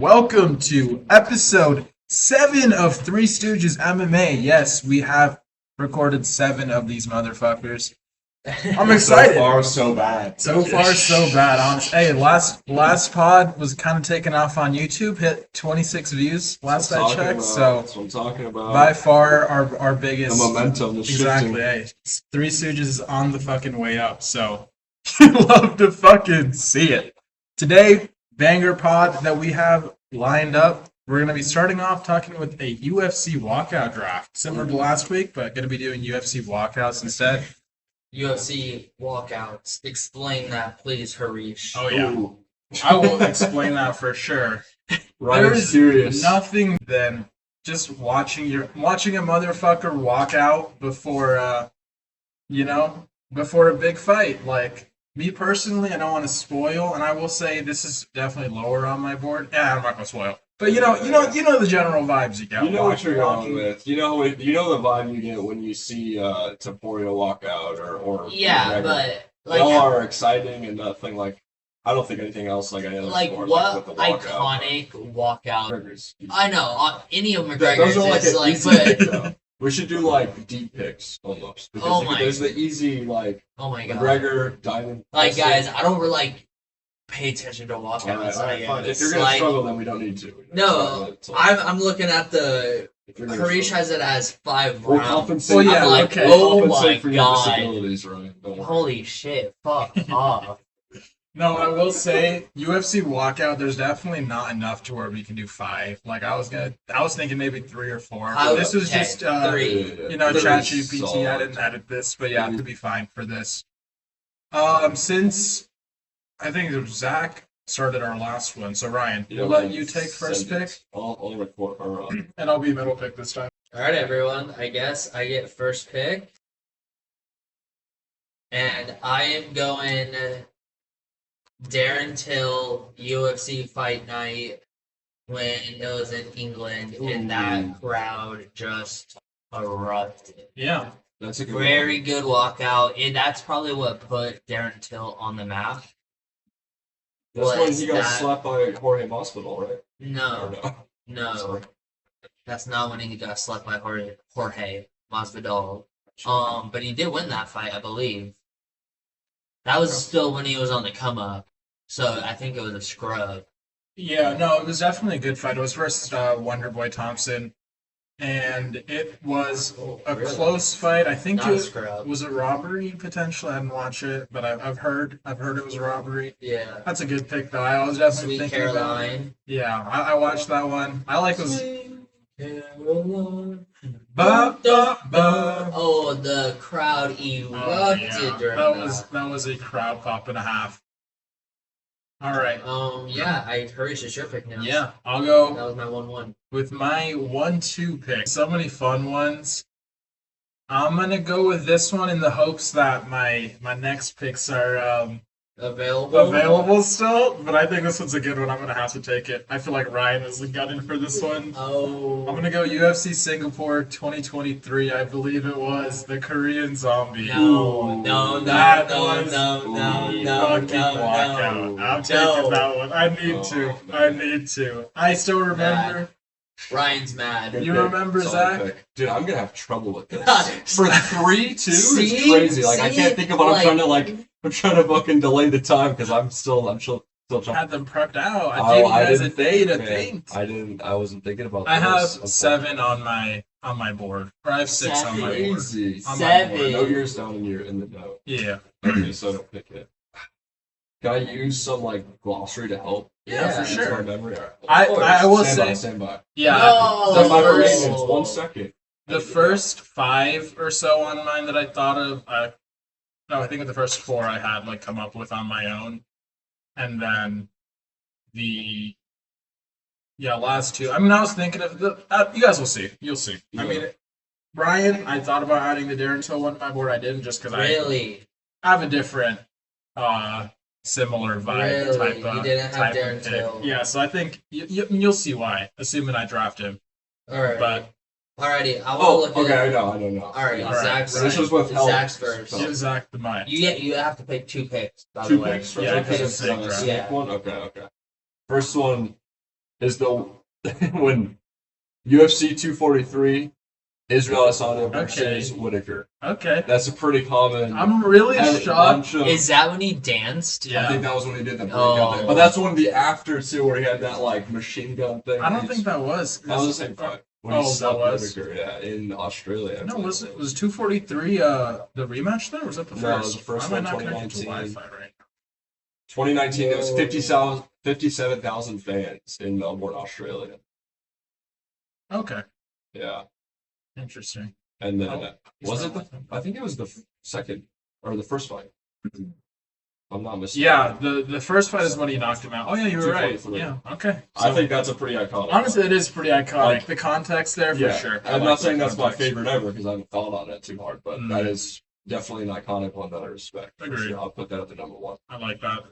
Welcome to episode 7 of Three Stooges MMA. Yes, we have recorded 7 of these motherfuckers. I'm excited. So far, so bad. So far, so bad, honestly. Hey, last pod was kind of taken off on YouTube, hit 26 views last I checked. So that's what I'm talking about. By far our biggest. The momentum is exactly. shifting. Hey, Three Stooges is on the fucking way up. So you love to fucking see it. Today, banger pod that we have lined up. We're going to be starting off talking with a UFC Walkout Draft, similar to last week, but going to be doing UFC Walkouts instead. UFC Walkouts. Explain that, please, Harish. Oh, yeah. Ooh. I will explain that for sure. Right, serious. Nothing than just watching a motherfucker walk out before, before a big fight. Like, me personally, I don't want to spoil, and I will say this is definitely lower on my board. Yeah, I'm not going to spoil. But you know the general vibes you get. You know what you're going with. You know the vibe you get when you see Taporio walk out or yeah, McGregor. but they all are exciting and nothing like. I don't think anything else like any other sport. What with the walkout, iconic walkout? McGregor's. I know any of Those McGregor's are like is an like, easy but pick, though. We should do like deep picks almost because there's the easy like oh my god, McGregor, Diamond. like guys, I don't really pay attention to walkouts. All right, fine. If you're gonna struggle, then we don't need to. No, I'm looking at the. Harish has it as 5 We'll rounds. compensate. Well, yeah, I'm like, okay. oh my for your god, disabilities, Ryan. Don't worry. holy shit, fuck off. No, I will say UFC Walkout. There's definitely not enough to where we can do 5. Like I was thinking maybe 3 or 4. But this was just 3. ChatGPT. I didn't edit this, but yeah, it could be fine for this. Since I think it was Zach started our last one, so Ryan, we'll let you take first pick. I'll record and I'll be middle pick this time. All right, everyone. I guess I get first pick, and I am going Darren Till UFC Fight Night when it was in England, and that crowd just erupted. Yeah, that's a very good walkout, and that's probably what put Darren Till on the map. That's when he got slapped by Jorge Masvidal, right? No. Sorry. That's not when he got slapped by Jorge Masvidal. But he did win that fight, I believe. That was still when he was on the come up, so I think it was a scrub. Yeah, no, it was definitely a good fight. It was versus Wonderboy Thompson, and it was a close fight. I think it was a robbery potentially. I didn't watch it, but I've heard it was a robbery. Yeah, that's a good pick though. I was definitely Sweet thinking Caroline. about it. Yeah, I watched that one. I like those. Caroline. Ba, ba, ba. Oh, the crowd erupted during that was a crowd pop and a half. All right. Yeah, Harish is your pick now. Yeah, I'll go. That was my 1-1. With my 1-2 pick. So many fun ones. I'm gonna go with this one in the hopes that my next picks are available still. But I think this one's a good one. I'm gonna have to take it. I feel like Ryan is the gunning for this one. Oh. I'm gonna go UFC Singapore 2023. I believe it was the Korean Zombie. No. I'm taking that one. I need to. I still remember. Ryan's mad. You remember Zach? Pick. Dude, I'm gonna have trouble with this. For 3-2 is crazy. Like I can't think of what I'm trying to fucking delay the time because I'm still trying. I had them prepped out. I gave you guys a day to think. I wasn't thinking about. I have 7 on my board. Or I have 6 on my board. Easy. 7. I know yours down in the note. Yeah. Okay, so I don't pick it. Can I use some glossary to help? Yeah, for sure. My memory. I will say. Stand by. Yeah. No, the 1 second. The first 5 or so on mine that I thought of. I think the first 4 I had come up with on my own, and then the last 2. I mean, I was thinking of you guys will see. You'll see. Yeah. I mean, Brian, I thought about adding the Darren Till one to my board. I didn't just because I have a different similar vibe type of. You didn't have Darren Till. Yeah, so I think you'll see why, assuming I draft him. All right. But Alrighty, I want to look okay, at I know. Alright, Zach's right. This was with help. Zach's first. Give Zach the mic. You have to pick 2 picks, by Two the way. picks? Yeah, because it's it's a one? Okay. First one, is the when UFC 243 Israel Adesanya versus Whitaker. Okay. That's a pretty common. I'm really shocked. Is that when he danced? I think that was when he did the breakout thing. But that's one of the after too, where he had that like machine gun thing. I don't think that was. That was the same fight. When he that was Whitaker, in Australia. No, was 243 the rematch there? Or was that the first? No, it was the first one. I might not 2019. Wi-Fi right now. 2019. It was 57,000 fans in Melbourne, Australia. Okay. Yeah. Interesting. And then was it I think it was the second or the first fight. I'm not mistaken. Yeah, the first fight is when he knocked him out. Oh yeah, you were right. Yeah, okay. So, I think that's a pretty iconic. Honestly, it is pretty iconic. The context there, for sure. I'm not saying that's my favorite ever because I haven't thought on it too hard, but that is definitely an iconic one that I respect. Agreed. Sure. I'll put that at the number one. I like that.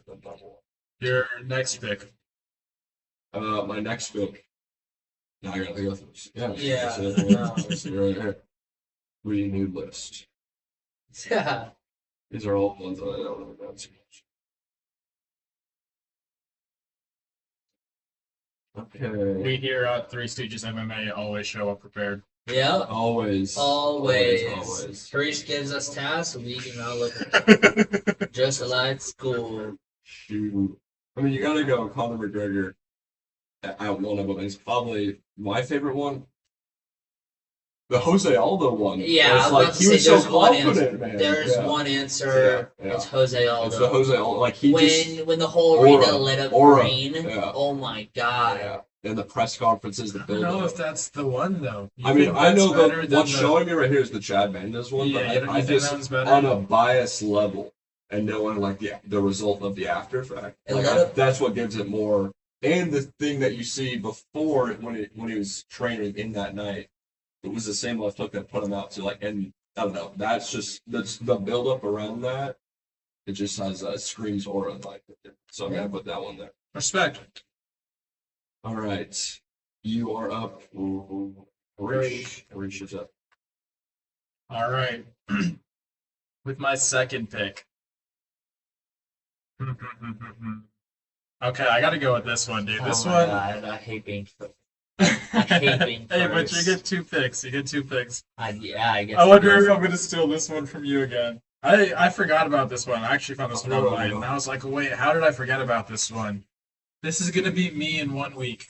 Your next pick. My next pick. Now I gotta think of this. Yeah. Right here. Renewed list. Yeah. These are all ones that I don't know about too much. Okay. We here at Three Stooges MMA always show up prepared. Yeah. Always. Harish gives us tasks, we do not look just like school. Shoot. I mean, you gotta go Conor McGregor at one of them. It's probably my favorite one. The Jose Aldo one. Yeah, it's like he was so confident, man. There's one answer. Yeah. It's Jose Aldo. It's the Jose Aldo. Like when the whole arena lit up green. Yeah. Oh my god. Yeah. And the press conferences, the build. I don't know if that's the one though. I mean, I know what's showing me right here is the Chad Mendes one, but I just that better? On a bias level and knowing like the result of the after effect. Like, that's what gives it more. And the thing that you see before when he was training in that night, it was the same left hook that put him out to like, and I don't know. That's the build up around that. It just has screams aura like it. So I'm gonna put that one there. Respect. All right, you are up. Harish is up. All right, with my second pick. Okay, I got to go with this one, dude. This one. God, I hate being first. I hate being first. Hey, but you get two picks. I guess. I wonder if I'm going to steal this one from you again. I forgot about this one. I actually found this one online, and I was like, wait, how did I forget about this one? This is going to be me in 1 week.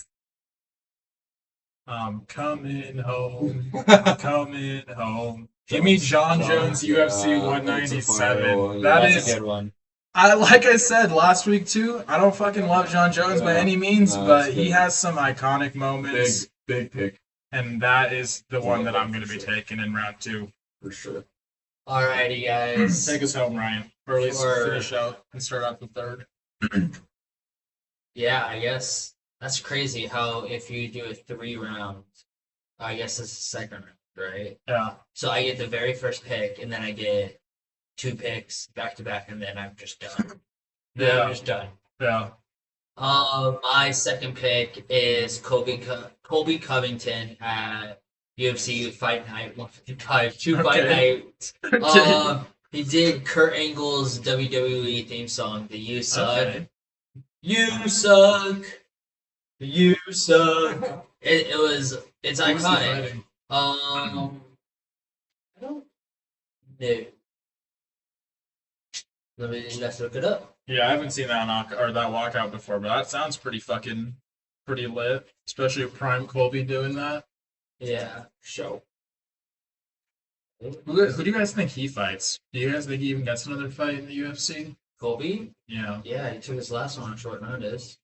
I'm coming home. I'm coming home. Give me John Jones, UFC 197. That's a good one. Like I said last week too, I don't fucking love John Jones by any means, but he has some iconic moments. Big pick. And that is the one that I'm going to be taking in round 2. For sure. Alrighty, guys. Take us home, Ryan. Or at least finish out and start out the third. Yeah, I guess that's crazy how if you do a 3 round, I guess it's the second round, right? Yeah. So I get the very first pick, and then I get 2 picks back to back, and then I'm just done. I'm just done. Yeah. My second pick is Colby Covington at UFC Fight Night 155, Fight Night. He did Kurt Angle's WWE theme song, the You Suck. Okay. You suck. You suck. It's iconic. I don't know. Let's look it up. Yeah, I haven't seen that that walkout before, but that sounds pretty lit. Especially with Prime Colby doing that. Yeah. Show. Who do you guys think he fights? Do you guys think he even gets another fight in the UFC? Colby? Yeah. Yeah, he took his last one on short notice.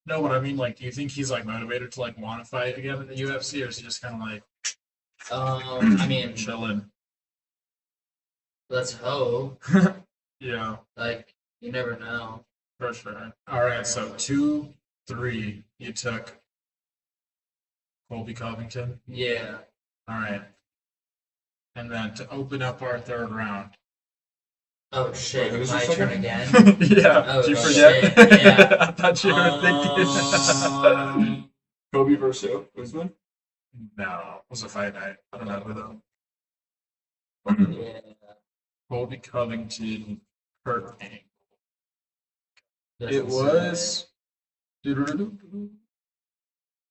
No, but I mean, like, do you think he's like motivated to like want to fight again in the UFC, or is he just kind of like? I mean, chilling. Let's hope. Yeah. Like, you never know. For sure. All right, so 2, 3, you took Colby Covington. Yeah. All right. And then to open up our third round. Oh shit! My turn again. Yeah. Oh, did you forget? Shit. Yeah. I thought you were thinking. Kobe versus Usman? No, it was a fight night. I don't know who though. Yeah. Colby Covington, Kurt Angle. It was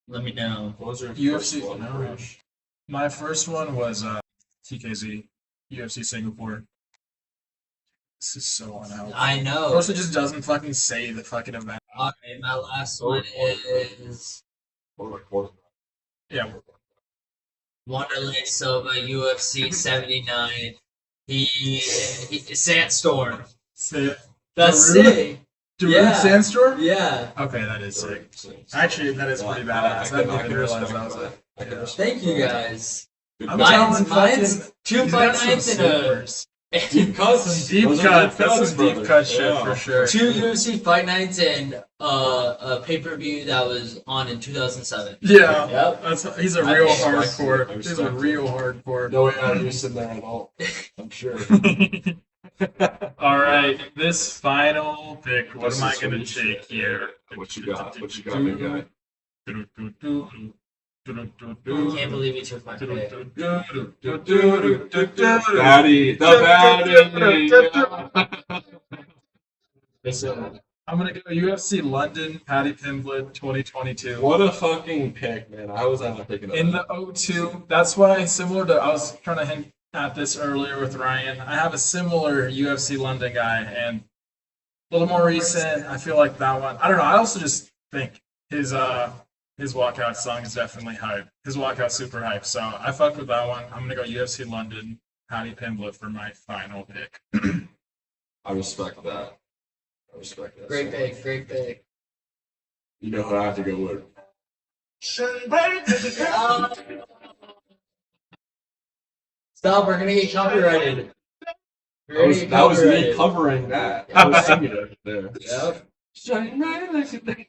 Let me know. What was your UFC first one, no. Harish? My first one was TKZ, UFC Singapore. This is so unhelpful. I Of know. course, it just doesn't fucking say the fucking event. Okay, my last one is Yeah, Wanderlei Silva, UFC 79. He Sandstorm. That's Darude? sick. Darude Yeah. Sandstorm? Yeah. Okay, that is sick. Actually, that is pretty badass. I didn't even realize that was it. Thank you guys. I'm Mine's telling mine's fucking- two he's fight got some nights and a sleepers. Deep cuts. Some deep Those are cuts. That's some deep brother. cut shit Yeah. for sure. two UFC fight nights and a pay-per-view that was on in 2007. Yeah, Yep. he's a I real respect hardcore. it. I He's a respect real hardcore. No way out use in there at all. I'm sure. All right, this final pick. What am I gonna take here? What you got? What you got, big guy? Can't believe he took my pick. Batty, the Batty. I'm gonna go UFC London, Paddy Pimblett, 2022. What a fucking pick, man! I was not thinking of In that. the O2, that's why similar to I was trying to hint at this earlier with Ryan. I have a similar UFC London guy, and a little more recent. I feel like that one. I don't know. I also just think his walkout song is definitely hype. His walkout super hype. So I fuck with that one. I'm gonna go UFC London, Paddy Pimblett for my final pick. I respect that. I respect that. Great so pick, much. great pick. You know what I have to go with? Stop, we're gonna get copyrighted. We're gonna get That was me copyrighted. covering that. I was singing it there. Yep. Shine bright like a day.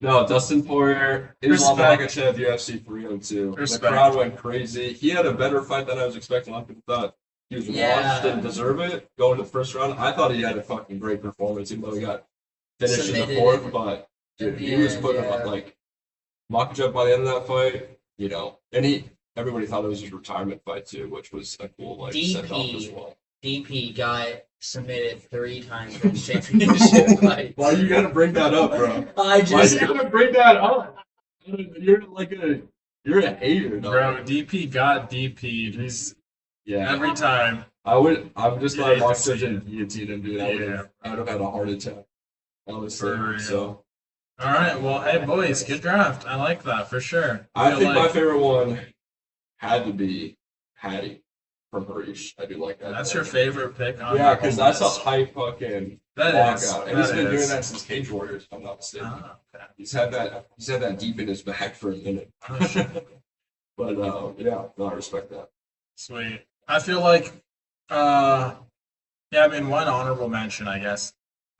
No, Dustin Poirier, Israel Respect. Adesanya, UFC 302. Respect. The crowd went crazy. He had a better fight than I was expecting. A lot of people thought he was washed, didn't deserve it. Going to the first round, I thought he had a fucking great performance, even though he got finished in the Submitted fourth. But dude, he was Yeah, putting yeah. up like Makhachev by the end of that fight, you know, and everybody thought it was his retirement fight too, which was a cool like send off as well. DP got submitted 3 times for his championship fight. Why you gotta bring that up, bro? I Why just you gotta bring that up? You're a hater, dog. Bro, DP got DP'd. He's Yeah. every time. I'm just You glad hate to Mox see didn't guillotine him, dude. I would have had a heart attack. Honestly. For real. So All right, well, hey boys, good draft. I like that for sure. I feel think my like favorite one had to be Hattie from Harish. I do like that. that's your favorite pick. On Yeah, your because whole that's a list. hype fucking That is. walkout. And he's That been doing is. that since Cage Warriors, if I'm not mistaken. Ah, okay. He's had that deep in his back for a minute. Oh, shit. But yeah, no, I respect that. Sweet. I feel like, yeah, I mean, one honorable mention, I guess.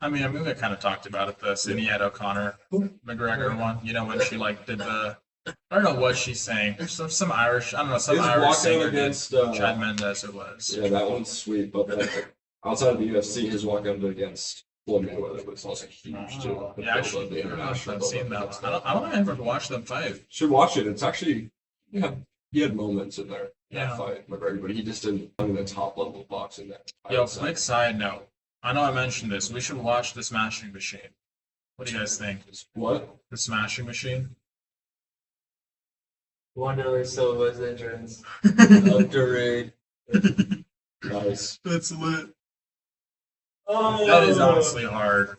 I mean, we kind of talked about it, the Sinead O'Connor McGregor one. You know, when she like did the, I don't know what she's saying. Some Irish, I don't know, some His Irish walkout singer did. against Chad Mendes, it was. yeah, that one's sweet. But then, outside of the UFC, his walkout against Floyd Mayweather was also huge too. Oh, The yeah, build-up, actually, the I don't know if international I've seen build-up. that. I don't think I ever watched them fight. Should watch it. It's actually he had moments in there in Yeah. that fight, McGregor, but he just didn't in the top level of boxing there. I Yo, would say. quick side note. I know I mentioned this. We should watch The Smashing Machine. What do you guys think? What? The Smashing Machine? Wanderlei Silva's entrance. Underrated. Nice. That's lit. Oh, That is honestly hard.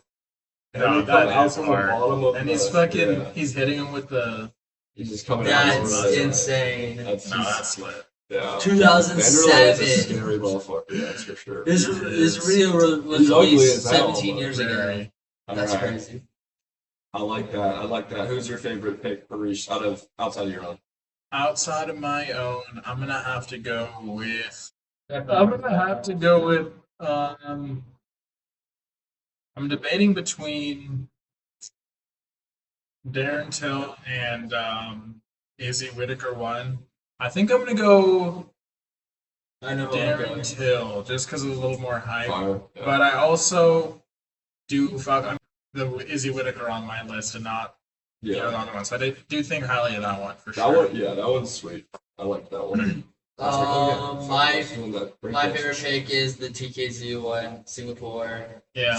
No, And he come out that is from the hard. bottom of And the- he's fucking, yeah. he's hitting him with the, He's just coming out. That's of the- insane. That's no, just- that's lit. yeah. 2007. Vanderlei is a scary motherfucker. That's for sure. This video was He's ugly released as hell, 17 but years ago. Very. That's Alright. crazy. I like that. I like that. Who's your favorite pick, Harish, outside of your own? Outside of my own, I'm gonna have to go with. I'm debating between Darren Till and Izzy Whitaker one. I think I'm gonna go I know. where I'm Darren going. Till just because it's a little more hype. Fire. Yeah. But I also do fuck the Izzy Whitaker on my list and not the Yeah. other one. So I do think highly of that one for That sure. one, yeah, that one's sweet. I like that one. My favorite pick is the TKZ one, Singapore. Yeah,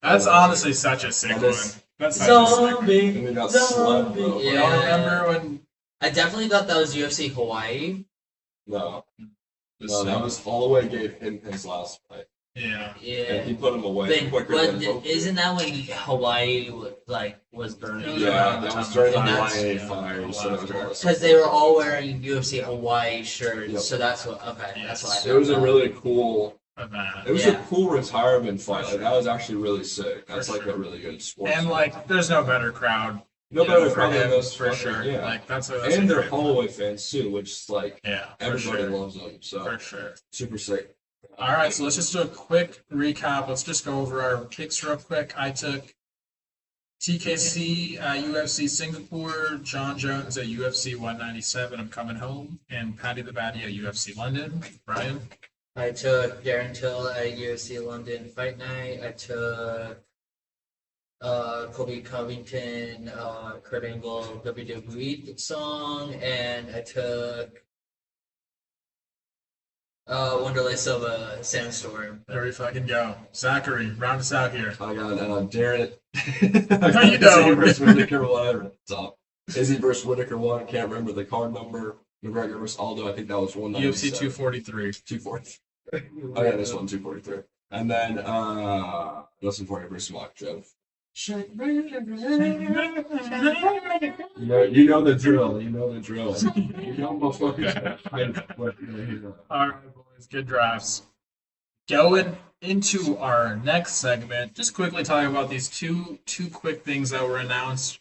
that's honestly such a sick one. That's such a sick one. And they got slept, bro. Yeah. Y'all remember when? I definitely thought that was UFC Hawaii. No, that was Holloway gave him his last fight. Yeah. And he put him away quicker than isn't that when Hawaii was burning? Yeah, that was during the Hawaii fires. Because they were all wearing UFC Hawaii shirts, so that's what. Okay, that's why. It was a really cool. Event. It was a cool retirement fight. Like, that was actually really sick. That's like a really good sport. And like, there's no better crowd. No better crowd than those for sure. Yeah. Like that's and they're Holloway fans too, which is like everybody sure. loves them. So for sure. Super sick. All right, so let's just do a quick recap. Let's just go over our picks real quick. I took TKC UFC Singapore, John Jones at UFC 197. I'm coming home, and Paddy the Baddy at UFC London. Brian. I took Darren Till at UFC London Fight Night. I took Kobe Covington, Kurt Angle WWE song, and I took Wanderlei Silva Sandstorm. There we fucking go. Zachary, round us out here. I got Darren. No, you don't. Izzy versus Whitaker 1. Top. Izzy versus Whitaker 1. Can't remember the card number. McGregor versus Aldo. I think that was 197. UFC 243. 243. Oh yeah, this one 243. And then Dustin Poirier versus Makhachev. You know the drill. You know motherfuckers. All right, boys. Good drafts. Going into our next segment, just quickly talking about these two quick things that were announced.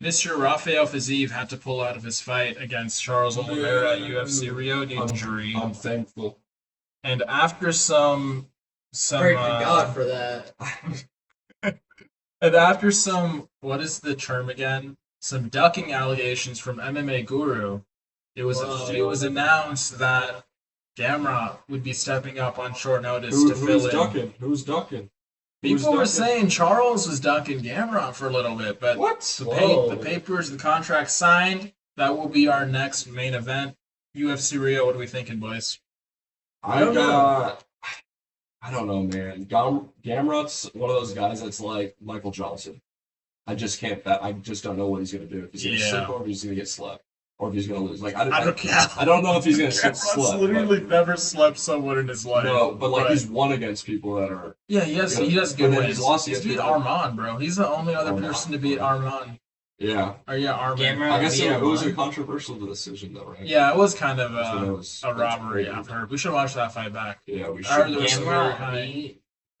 Mr. Rafael Fiziev had to pull out of his fight against Charles Oliveira at UFC Rio de injury. I'm thankful. And after some pray to God for that. And after some, what is the term again? Some ducking allegations from MMA Guru, it was announced that Gamrot would be stepping up on short notice to fill in. Who's ducking? People were saying Charles was ducking Gamrot for a little bit, but the papers, the contract signed. That will be our next main event. UFC Rio. What are we thinking, boys? I don't know, man. Gamrot's one of those guys that's like Michael Johnson. I just can't bet. I just don't know what he's going to do. If he's going to slip or if he's going to get slept. Or if he's going to lose. Like I don't know if he's going to get slept. He's literally never slept someone in his life. No, but he's won against people that are... Yeah, he does good wins. He's beat people. Armand, bro. He's the only other person to beat Armand. Yeah. Armand. I guess it was a controversial decision, though, right? Yeah, it was kind of a robbery. I've heard. We should watch that fight back. Yeah, we should.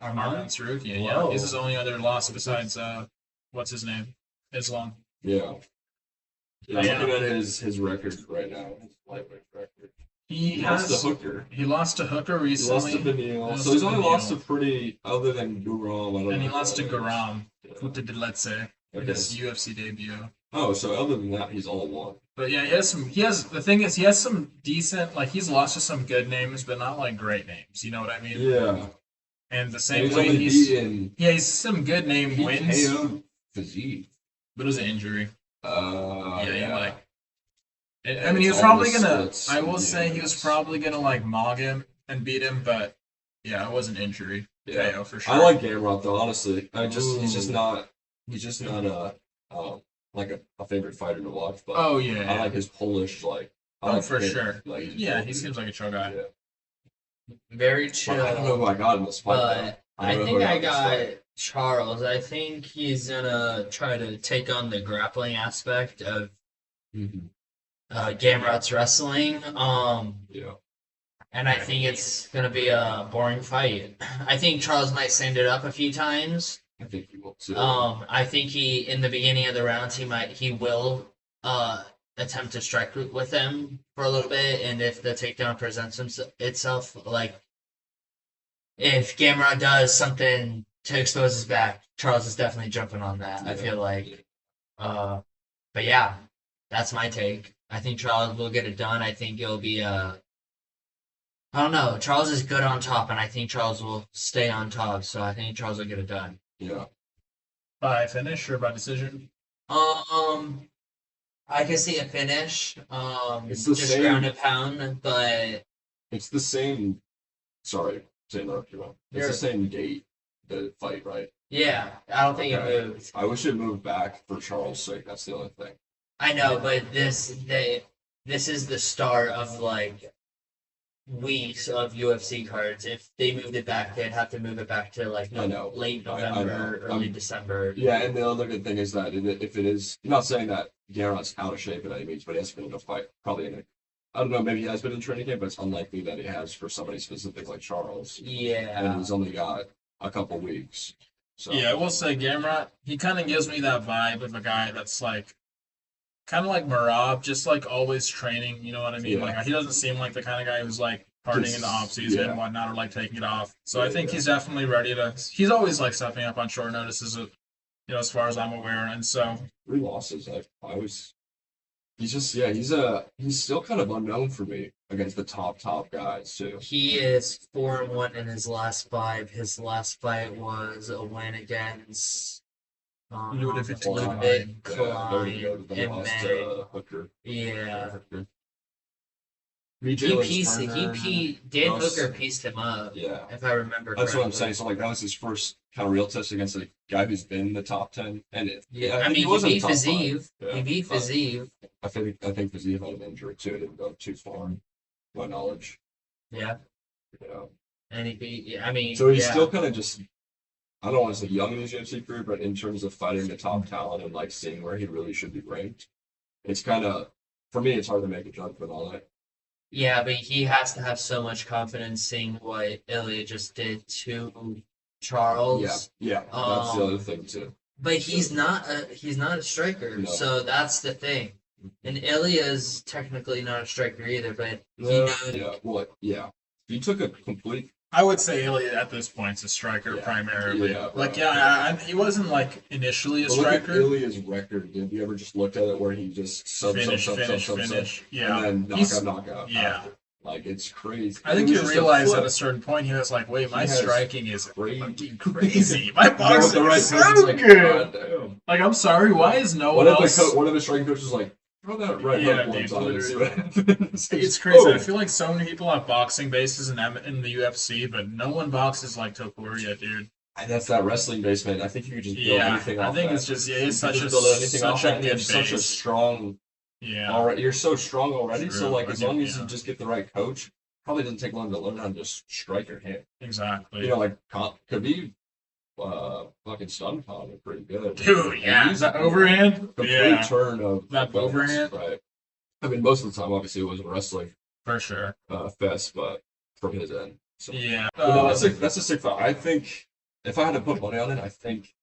Armand Sarukian, yeah. He's his only other loss besides, what's his name? Islam. Yeah. Yeah, looking at his record right now, his lightweight record. He lost to Hooker. He lost to Hooker recently. He lost to Beneil. So he's only lost to pretty, other than Guram. And he lost to Guram. Let's say. His UFC debut. Oh, so other than that, he's all one. But yeah, the thing is, he has some decent, he's lost to some good names, but not great names. You know what I mean? Yeah. And the same way he's some good name wins. Fiziev. But it was an injury. Yeah. I mean, he was probably gonna. I will say he was probably gonna mog him and beat him, but yeah, it was an injury. Yeah, KO for sure. I like Gamrot though. Honestly, he's just not a favorite fighter to watch. But I like his Polish for sure. He seems like a chill guy. Yeah. Very chill. But I don't know who I got in this fight. But I think I got Charles. I think he's gonna try to take on the grappling aspect of Gamrot's wrestling. And I think it's gonna be a boring fight. I think Charles might stand it up a few times. I think he will too. I think in the beginning of the rounds he will attempt to strike with him for a little bit, and if the takedown presents itself, if Gamrot does something to expose his back, Charles is definitely jumping on that. I feel like, but yeah, that's my take. I think Charles will get it done. I think it'll be I don't know. Charles is good on top, and I think Charles will stay on top. So I think Charles will get it done. Yeah. By finish or by decision? I I can see a finish. It's the just same- ground and pound, but It's the same. Sorry to interrupt you. It's the same date, the fight, right? yeah, I don't think Okay. it moved. I wish it moved back for Charles' sake. That's the only thing. I know, but this is the start of like weeks of UFC cards. If they moved it back, they'd have to move it back to like I know. late I November, know. early December. Yeah, and the other good thing is that if it is, I'm not saying that Gamrot's out of shape by any means, but he has been in a fight, probably in a, I don't know, maybe he has been in training camp, but it's unlikely that he has for somebody specific like Charles. And Yeah. he's only got a couple weeks. So Yeah, I will say Gamrot, he kind of gives me that vibe of a guy that's like, kind of like Marab, just like always training, you know what I mean? Yeah. Like, he doesn't seem like the kind of guy who's like partying in the off season Yeah. and whatnot, or like taking it off. So Yeah, I think yeah. he's definitely ready to, he's always like stepping up on short notices, as far as I'm aware. And so, 3 losses. I was. He's just he's still kind of unknown for me against the top guys too. He is 4-1 in his last 5. His last fight was a win against Ludwig Ludwig Yeah, there we go. Klein Then in lost May. Hooker. Yeah. Hooker. He Turner. Dan Ross. Hooker pieced him up, Yeah. if I remember That's what I'm correctly. saying. So like that was his first kind of real test against a guy who's been in the top 10, and Yeah, I think mean, he was in the beat top 5. Fazeev. Yeah, He beat but Fazeev. I think Fazeev had an injury too. It didn't go too far, to my knowledge. Yeah. Yeah. And he beat, yeah, I mean, So he's yeah. still kind of just, I don't want to say young in his UFC career, but in terms of fighting the top talent and like seeing where he really should be ranked, it's kind of, for me, it's hard to make a judgment on it. Yeah, but he has to have so much confidence seeing what Ilya just did to Charles. Yeah, that's the other thing too. But he's not a striker, No. so that's the thing. And Ilya's technically not a striker either, but he No, knows. yeah, well, yeah. He took a complete. I would say Ilya at this point is a striker Yeah. primarily. Yeah, like, bro. he wasn't like initially a But look at striker. Ilya's record. Did you ever just look at it where he just Finish. Yeah. and then He's- knockout? yeah. after? Like it's crazy. I think It was you just realize flip. at a certain point he was like, "Wait, my He has striking is crazy. fucking crazy. My You know, with boxing the right is coach, it's so like, good." God damn. Like, I'm sorry, why is no One one of else? the striking coaches was like, throw that right Yeah, hook once dude, on it and see literally. what happens. It's crazy. Boom. I feel like so many people have boxing bases in the UFC, but no one boxes like Topuria, dude. And that's that wrestling base, man. I think you could just build Yeah, anything I off think that. it's just You it's can such just a build anything off such a that. You have good such a base. strong. Yeah, Already, you're so strong already. True. So like, as long as Yeah. you just get the right coach, probably doesn't take long to learn how to just strike your hand. exactly. You know, like Khabib, fucking stun Conor pretty good. Dude, yeah, He's that a overhand. complete Yeah, turn of That offense, overhand? right? I mean, most of the time, obviously, it was a wrestling for sure. fest, but from his end. So. Yeah, But no, that's a sick fight. I think if I had to put money on it, I think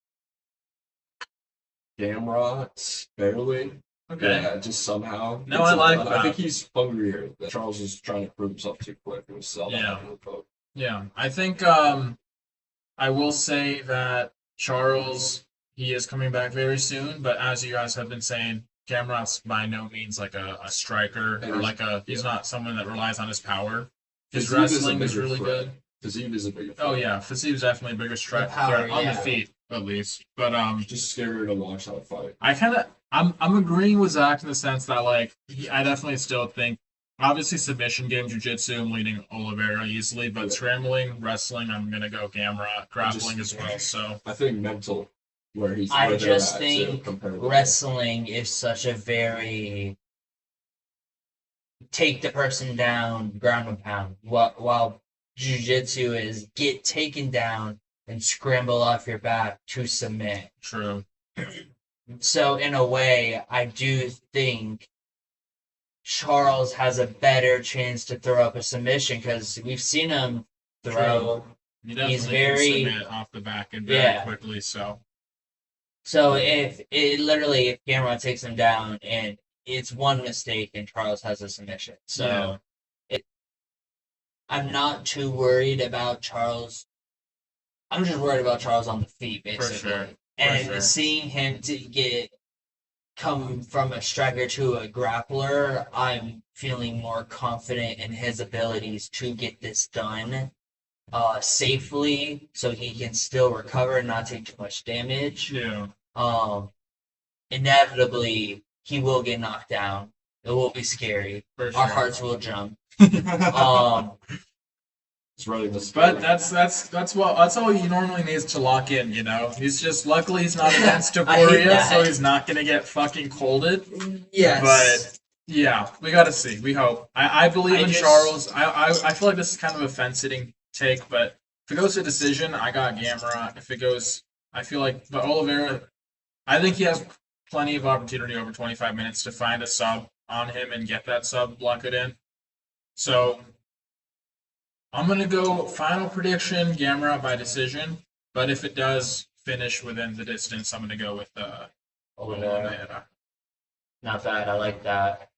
Gamrot barely. okay. Yeah, just somehow. No, I like I that. think he's hungrier. Charles is trying to prove himself too quick. It was sell Yeah. out of the vote. Yeah, I think I will say that Charles, he is coming back very soon, but as you guys have been saying, Gamrot's by no means like a striker And or like he's not someone that relies on his power. His Fazeev is a wrestling is bigger really threat. good. Fazeev is a bigger Oh threat. yeah, Fazeev's definitely a bigger threat power, on yeah. the feet at least. But Just scarier to watch that fight. I'm agreeing with Zach in the sense that like I definitely still think obviously submission game jiu-jitsu I'm leading Oliveira easily, but Yeah. scrambling, wrestling I'm gonna go Gamrot, grappling Just- as well. So I think mental, where he's. I where they're just at, think too, compared to- wrestling is such a very take the person down, ground and pound. While jiu-jitsu is get taken down and scramble off your back to submit. true. So in a way, I do think Charles has a better chance to throw up a submission because we've seen him throw. He definitely He's very- can submit off the back and very Yeah. quickly. So So if Gamrot takes him down and it's one mistake and Charles has a submission. So I'm not too worried about Charles. I'm just worried about Charles on the feet, basically. sure. And sure. seeing him come from a striker to a grappler, I'm feeling more confident in his abilities to get this done safely so he can still recover and not take too much damage. yeah, Inevitably, he will get knocked down. It will be scary. For sure. Our hearts will jump. It's really But that's all he normally needs to lock in, you know. He's just luckily he's not against Topuria, so he's not gonna get fucking colded. Yes. But yeah, we gotta see. We hope. I believe in Charles. I feel like this is kind of a fence-sitting take, but if it goes to decision, I got Gamera. If it goes, I feel like, but Oliveira, I think he has plenty of opportunity over 25 minutes to find a sub on him and get that sub, block it in. So I'm going to go final prediction, Gamera by decision. But if it does finish within the distance, I'm going to go with Oliveira. Not bad. I like that.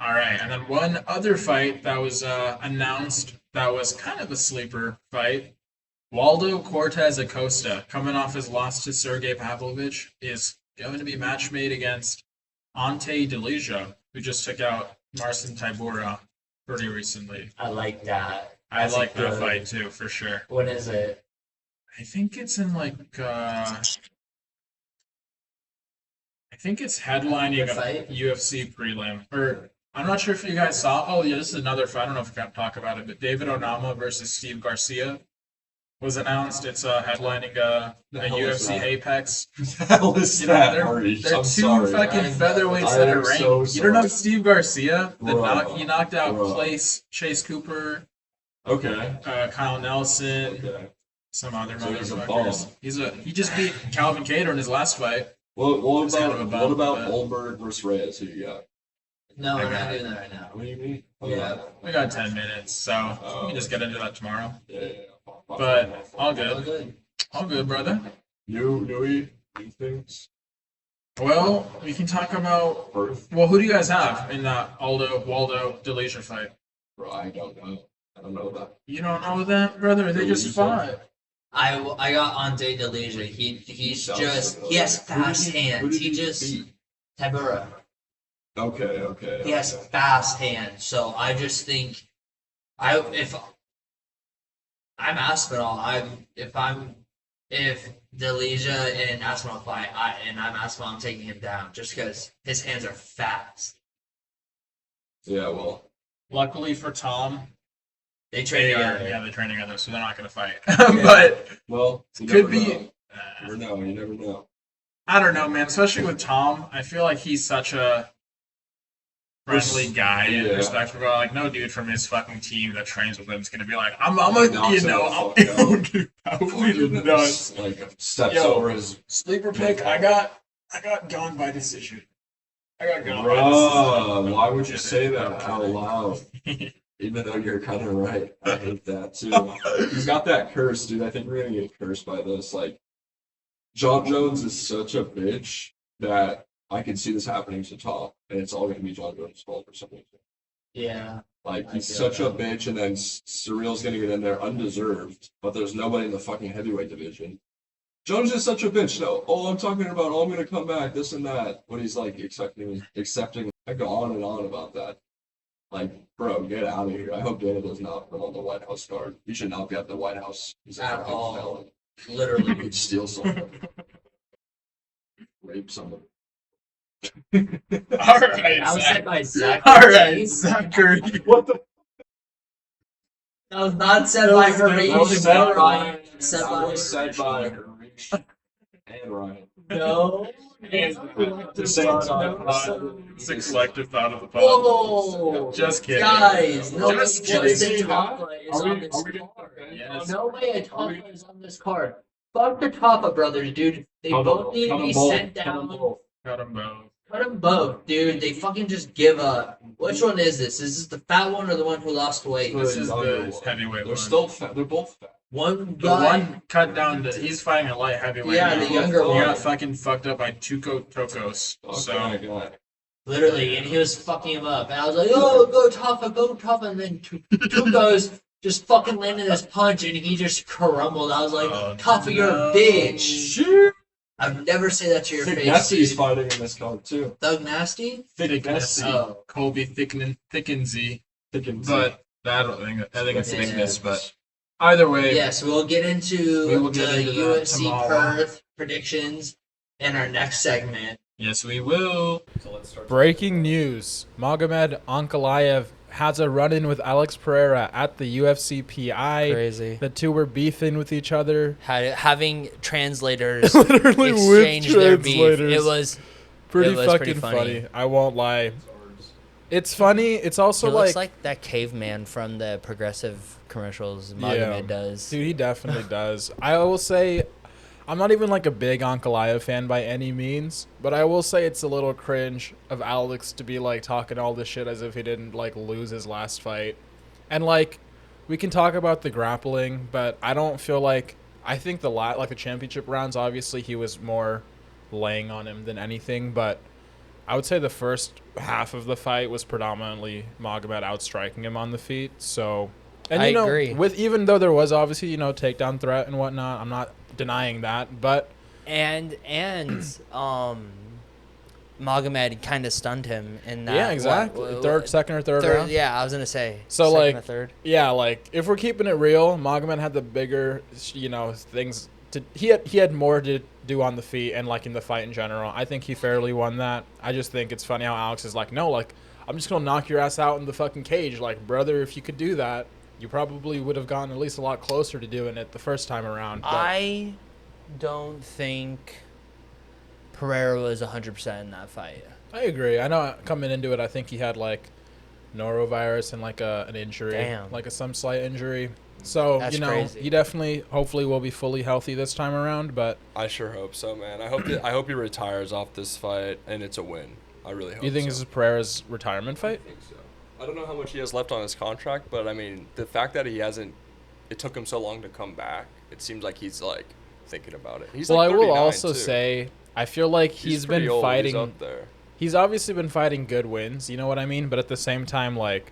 All right. And then one other fight that was announced that was kind of a sleeper fight. Waldo Cortez Acosta, coming off his loss to Sergey Pavlovich, is going to be match made against Ante Delija, who just took out Marcin Tybura pretty recently. I like that. I like that fight too, for sure. When is it? I think it's in like I think it's headlining a UFC prelim. Or I'm not sure if you guys saw. Oh yeah, this is another fight. I don't know if we got to talk about it, but David Onama versus Steve Garcia was announced. It's headlining a UFC Apex. Hell is that? They're two fucking featherweights that are ranked. You don't know Steve Garcia? He knocked out Chase Cooper. Okay. Kyle Nelson. Okay. Some other motherfuckers. He just beat Calvin Kattar in his last fight. What about Goldberg versus Reyes? Who you got? No, we're not doing that right now. What do you mean? Yeah, we got 10 minutes, so we can just get into that tomorrow. Yeah. But all good. All good, brother. New things. Well, we can talk about. Perth. Well, who do you guys have in that Waldo Delija fight? Bro, I don't know. I don't know that. You don't know that, brother? They just fought. I got Ante Delija. He has fast hands. He just Tybura. Okay. He has fast hands. So I just think if I'm Aspinall, if Delija and Aspinall fight, and I'm Aspinall, I'm taking him down just because his hands are fast. Yeah, well. Luckily for Tom, they train together. Yeah, they train together, so they're not going to fight. But could be. You never know. I don't know, man. Especially with Tom, I feel like he's such a friendly guy and respectful guy. Like, no dude from his fucking team that trains with him is gonna be like, I'm nuts. Like steps over his sleeper pick. I got gone by decision. I got gone. Bro, why would you say that out loud? Even though you're kind of right. I hate that too. He's got that curse, dude. I think we're gonna get cursed by this. Like, John Jones is such a bitch that I can see this happening to Tom, and it's all going to be John Jones' fault for some reason. Yeah. Like, he's such a bitch, and then Surreal's going to get in there undeserved, but there's nobody in the fucking heavyweight division. Jones is such a bitch. No, I'm talking about, I'm going to come back, this and that. What he's, like, accepting. I go on and on about that. Like, bro, get out of here. I hope Dana does not put on the White House guard. He should not be at the White House. He's at all. Felon. Literally. He could steal something. Rape someone. All right, that was said by Zach. All right, Zachary. What the? That was not said by Harish. That was said by Harish. And Ryan. No. Selective thought of the pod. Whoa! Just kidding. Guys, just kidding. Tapa is on this card. Yes. No way a Tapa is on this card. Fuck the Tapa brothers, dude. They both need to be sent down. Cut them both. Cut them both, dude. They fucking just give up. Which one is this? Is this the fat one or the one who lost weight? This is the heavyweight one. They're still fat. They're both fat. One the guy. one cut down to, he's fighting a light heavyweight. Yeah, the younger one. He got fucking fucked up by Tuco Tokos. Okay, Literally, and he was fucking him up. And I was like, oh, go Tapa. And then Tuco's just fucking landed this punch and he just crumbled. I was like, Tapa, you're a bitch. I've never said that to your face. Nasty's fighting in this card too. Thug Nasty? Thick Nasty. Oh. Colby Thickensy. But I think it's thickness, but either way. Yes, we'll get into the UFC Perth predictions in our next segment. Yes, we will. So let's start. Breaking news: Magomed Ankalaev has a run-in with Alex Pereira at the UFC PI. Crazy. The two were beefing with each other. Having translators Literally exchange with their beef. translators. It was Pretty was fucking pretty funny. funny. I won't lie. It's funny. It's also he looks like that caveman from the Progressive commercials Magomed does. Dude, he definitely does. I will say, I'm not even like a big Ankalaev fan by any means, but I will say it's a little cringe of Alex to be like talking all this shit as if he didn't like lose his last fight. And like, we can talk about the grappling, but I don't feel like, I think the championship rounds, obviously he was more laying on him than anything, but I would say the first half of the fight was predominantly Magomed outstriking him on the feet. So, and I you know, agree. with even though there was obviously takedown threat and whatnot, I'm not denying that, but And Magomed kind of stunned him in that. yeah, exactly. Second or third third round. Yeah, I was gonna say. So second like, or third. yeah, like if we're keeping it real, Magomed had the bigger, things to. He had more to do on the feet and like in the fight in general. I think he fairly won that. I just think it's funny how Alex is like, no, like I'm just gonna knock your ass out in the fucking cage. Like, brother, if you could do that, you probably would have gotten at least a lot closer to doing it the first time around. But I don't think Pereira was 100% in that fight. I agree. I know coming into it, I think he had like norovirus and like an injury, Damn. like some slight injury. So, That's crazy. he definitely, hopefully, will be fully healthy this time around. But I sure hope so, man. I hope he retires off this fight and it's a win. I really hope. you think so. this is Pereira's retirement fight? I think so. I don't know how much he has left on his contract, but I mean, the fact that he hasn't, it took him so long to come back. It seems like he's like thinking about it. He's Well, like I will 39 also too. say, I feel like he's pretty been old. fighting. He's up there. He's obviously been fighting good wins. You know what I mean? But at the same time, like,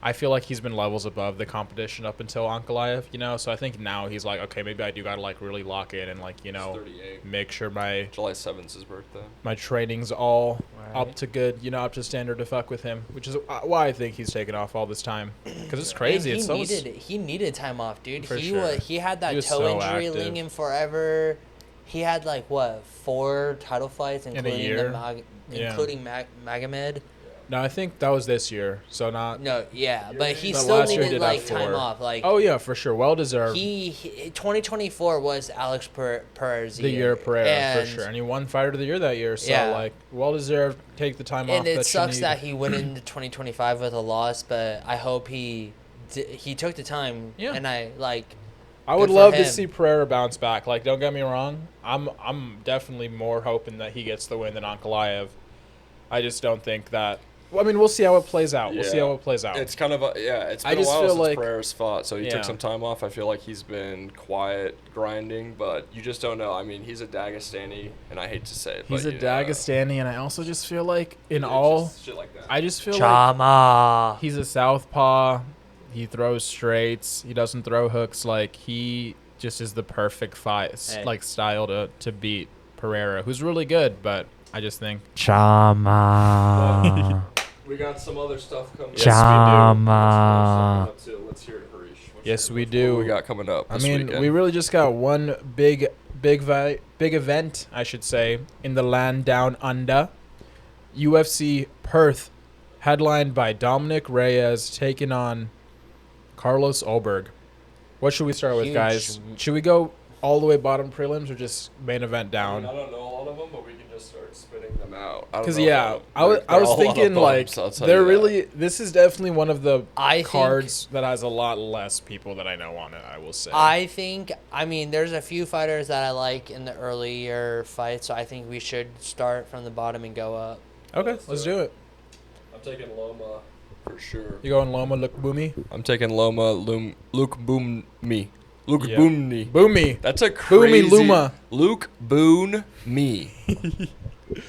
I feel like he's been levels above the competition up until Ankalaev, So I think now he's like, okay, maybe I do got to, like, really lock in and, like, He's 38. make sure my July 7th's his birthday. training's all up Right. to good, up to standard to fuck with him, which is why I think he's taken off all this time. Because it's crazy. And It's he needed time off, dude. For He sure. he had that He was toe so injury active. lingering forever. He had like 4 title fights, a including year. Yeah. including Magomed. No, I think that was this year, so not. No, yeah, but he But still last year needed did like have time 4. off. Like Oh yeah, for sure, well deserved. he 2024 was Alex Pereira's The year Pereira, and, for sure, and he won Fighter of the Year that year. So Yeah. like, well deserved. Take the time off. And it that sucks you that need. he went into 2025 with a loss, but I hope he took the time. Yeah. And I I would good for love to him. see Pereira bounce back. Like, don't get me wrong. I'm definitely more hoping that he gets the win than Ankalaev. I just don't think that. Well, I mean, we'll see how it plays out. We'll see Yeah. how it plays out. It's kind of it's I been a just while feel since like- Pereira's fought, so he Yeah. took some time off. I feel like he's been quiet, grinding, but you just don't know. I mean, he's a Dagestani, and I hate to say it, He's but a Dagestani, and I also just feel like in it's all, just shit like that. I just feel like Chama. he's a southpaw. He throws straights. He doesn't throw hooks. Like, he just is the perfect fight, Hey. style to beat Pereira, who's really good. But I just think Chama. We got some other stuff coming. Yes, we do. Chama. Let's hear it, Harish. Yes, we do. What we got coming up I this mean, weekend? we really just got one big event, I should say, in the land down under. UFC Perth, headlined by Dominic Reyes, taking on Carlos Ulberg. What should we start with, Huge. guys? Should we go all the way bottom prelims or just main event I mean, down? I don't know a lot of them, but we can just start spitting them out. I don't Because know yeah, if I was they're all a lot of thinking like bumps, I'll tell they're you that. really. This is definitely one of the I think- cards that has a lot less people that I know on it. I will say. I mean, there's a few fighters that I like in the earlier fights, so I think we should start from the bottom and go up. Okay, let's do it. I'm taking Loma for sure. You going Loma Lukbumi? I'm taking Loma Luke Boomni. Luke Yeah. Boomni. Boomy. That's a crazy. Luma. Luke Boone me.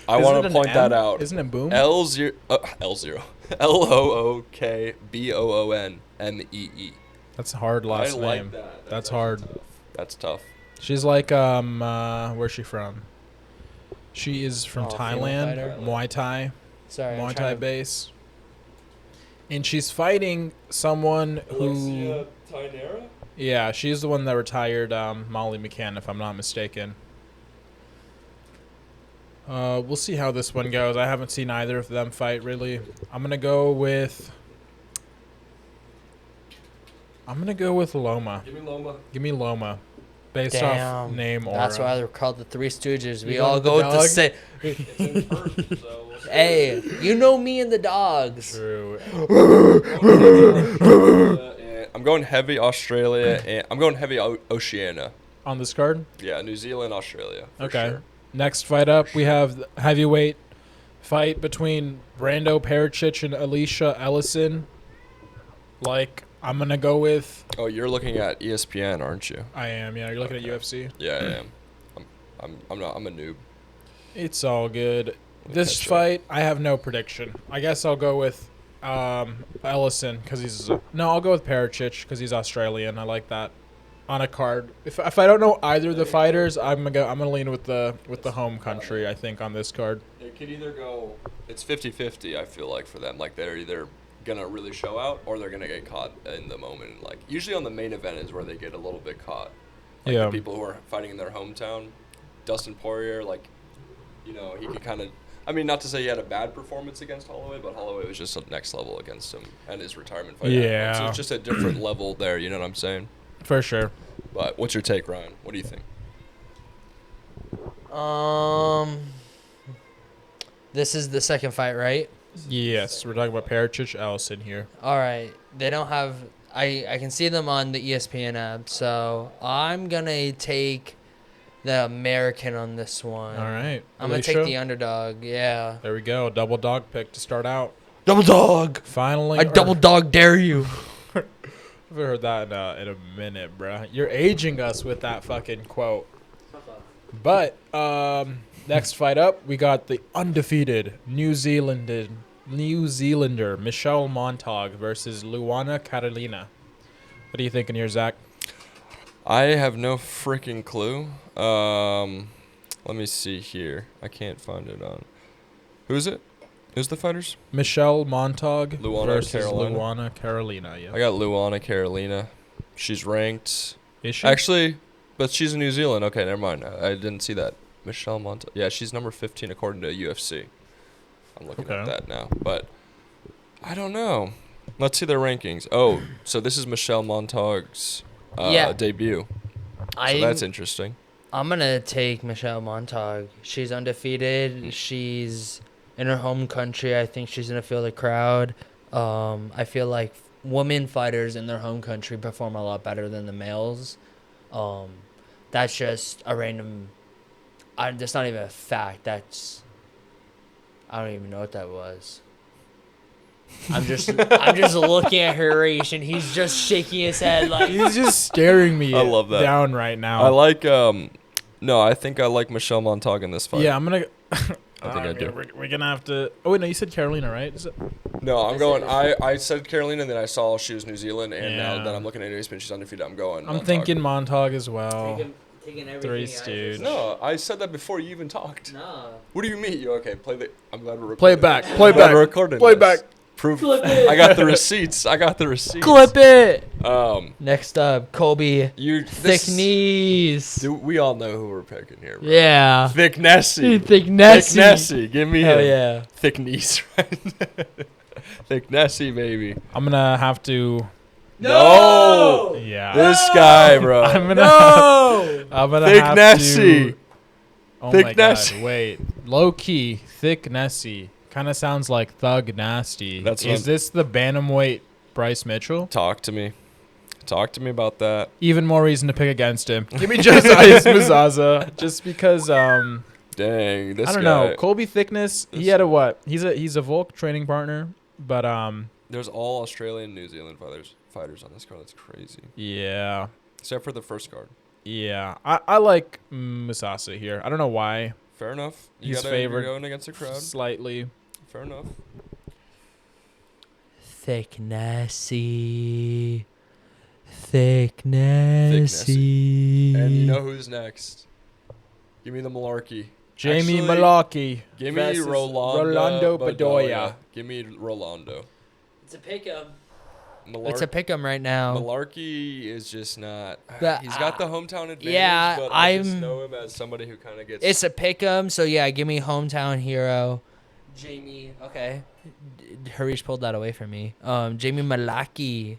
I Isn't want it to an point M? that out. Isn't it Boom? L0 LOOKBOONMEE. That's a hard last I like name. that. That's actually hard. tough. That's tough. She's like where's she from? She is from Oh, female Thailand, fighter? Muay Thai, Sorry, I'm Muay Thai trying to- base. And she's fighting someone who Tainera? yeah, she's the one that retired Molly McCann, if I'm not mistaken. We'll see how this one goes. I haven't seen either of them fight, really. I'm gonna go with Loma. Give me Loma. Give me Loma. Based off name or That's why they're called the Three Stooges. We You all go go with the with the same. It's in Perth, so we'll see. Hey, you know me and the dogs. True. I'm going heavy Australia, and I'm going heavy Oceania. On this card? Yeah, New Zealand, Australia. For Okay. Sure. Next fight up, we have the heavyweight fight between Brando Pericic and Alicia Ellison. Like, I'm gonna go with. Oh, you're looking at ESPN, aren't you? I am. Yeah, you're looking at UFC. Yeah, I am. I'm not. I'm a noob. It's all good. This catch up. fight, I have no prediction. I guess I'll go with Ellison because he's. No, I'll go with Pericic because he's Australian. I like that. On a card, if I don't know either of the fighters, I'm gonna lean with the home country. I think on this card. It could either go. It's 50-50. I feel like for them, like they're either gonna really show out or they're gonna get caught in the moment. Like usually on the main event is where they get a little bit caught. Like Yeah. the people who are fighting in their hometown, Dustin Poirier, like, you know, he could kind of. I mean, not to say he had a bad performance against Holloway, but Holloway was just a next level against him and his retirement fight. Yeah. So it's just a different level there. You know what I'm saying? For sure. But what's your take, Ryan? What do you think? This is the second fight, right? Yes, we're talking about Pericic Ellison here. All right. They don't have. I can see them on the ESPN app, so I'm gonna take the American on this one. All right. I'm gonna take the underdog. Yeah. There we go. Double dog pick to start out. Double dog. Finally. I double dog dare you. I haven't heard that in a minute, bruh. You're aging us with that fucking quote. But next fight up, we got the undefeated New Zealander Michelle Montag versus Luana Carolina. What are you thinking here, Zach? I have no freaking clue. Let me see here. I can't find it on. Who is it? Who's the fighters? Michelle Montag Luana versus Carolina. Luana Carolina. Yeah. I got Luana Carolina. She's ranked. Is she? Actually, but she's in New Zealand. Okay, never mind. I didn't see that. Michelle Montag. Yeah, she's number 15 according to UFC. I'm looking at that now. But I don't know. Let's see their rankings. Oh, so this is Michelle Montag's debut. So that's interesting. I'm gonna take Michelle Montag. She's undefeated. She's in her home country. I think she's gonna feel the crowd. I feel like women fighters in their home country perform a lot better than the males. That's just a random. That's not even a fact. I don't even know what that was. I'm just looking at her reach, and he's just shaking his head like He's just staring me I love that. down right now. I like no, I think I like Michelle Montag in this fight. Yeah, I'm gonna. I think I do. We're gonna have to. Oh wait, no, you said Carolina, right? Is it? No, I'm going. I said Carolina, and then I saw she was New Zealand, and now Yeah. that I'm looking at ESPN, she's undefeated. I'm going. I'm Montag. thinking Montag as well. taking everything. Three Stooges. No, I said that before you even talked. No. What do you mean? You okay? Play the. I'm glad we're recording. Play it back. this. Play I'm it glad back. we're recording Play it this. back. Proof. Clip it. I got the receipts. Clip it. Um, Next up, Kobe. Thick knees. Dude, we all know who we're picking here, bro. Yeah. Thick Nessie. Thick Nessie. Thick Nessie. Give me Hell him. yeah. Thick knees, right? Thick Nessie, baby. I'm gonna have to. No. Yeah. This guy, bro. I'm gonna. No. I'm gonna Thick have Nessie. to. Oh Thick my god! Nessie. Wait, low key, Thick Nessie kind of sounds like Thug Nasty. That's what Is I'm- this the bantamweight Bryce Mitchell? Talk to me. Talk to me about that. Even more reason to pick against him. Give me Josiah Mazaza, just because. Dang, this I don't guy. know. Colby Thickness. He had a what? He's a Volk training partner, but There's all Australian, New Zealand fighters on this card. That's crazy. yeah. Except for the first card. Yeah, I like Musasa here. I don't know why. Fair enough. He's You're favored going against the crowd. slightly. Fair enough. Thick Nessie. Thick Nessie. And you know who's next? Give me the malarkey. Jamie Actually, Malaki. Give me versus Rolando Bedoya. Give me Rolando. It's a pick 'em. It's a pick'em right now. Malarkey is just not. But, He's got the hometown advantage. yeah, but I just know him as somebody who kind of gets. It's a pick'em, so yeah, give me hometown hero. Jamie, okay. Harish pulled that away from me. Jamie Malaki.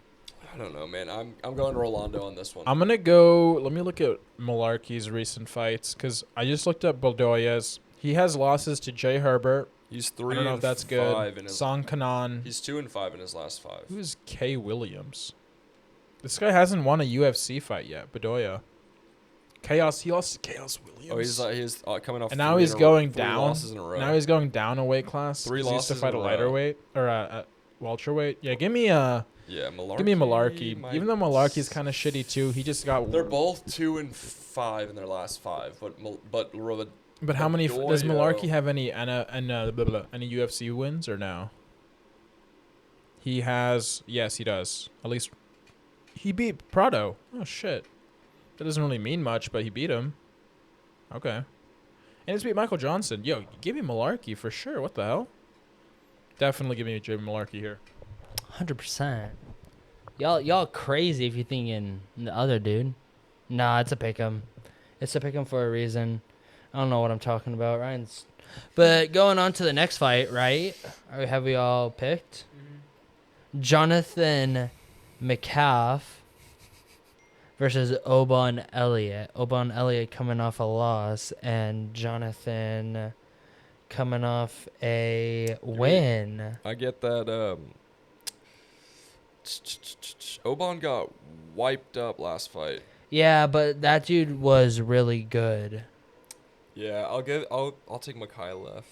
I don't know, man. I'm going Rolando on this one. I'm gonna go. Let me look at Malarkey's recent fights because I just looked up Baldoya's. He has losses to Jay Herbert. He's 3 I don't know and if that's 5 good. in his, Song Kanan. He's 2 and 5 in his last 5. Who's Kay Williams? This guy hasn't won a UFC fight yet. Bedoya. Chaos. He lost to Chaos Williams. Oh, he's coming off. And now 3 he's in a going row, 3 down. losses in a row. Now he's going down a weight class. 3 He used to losses fight in a a lighter row. weight or a welterweight. Yeah, give me a. Yeah, Malarkey. Give me Malarkey. might- Even though Malarkey's kind of shitty too, he just got. They're both 2 and 5 in their last 5, But how many does Bedoya- Malarkey have any any UFC wins or no? He has. Yes, he does. At least he beat Prado. Oh shit. That doesn't really mean much, but he beat him. Okay. And he's beat Michael Johnson. Yo, give me Malarkey for sure. What the hell? Definitely give me Jay Malarkey here. 100%. Y'all crazy if you're thinking the other dude. Nah, it's a pick'em. It's a pick'em for a reason. I don't know what I'm talking about, Ryan's. But going on to the next fight, right? Have we all picked? Jonathan McCaff versus Obon Elliott. Obon Elliott coming off a loss, and Jonathan coming off a win. I get that. Obon got wiped up last fight. Yeah, but that dude was really good. Yeah, I'll take Mikhailov.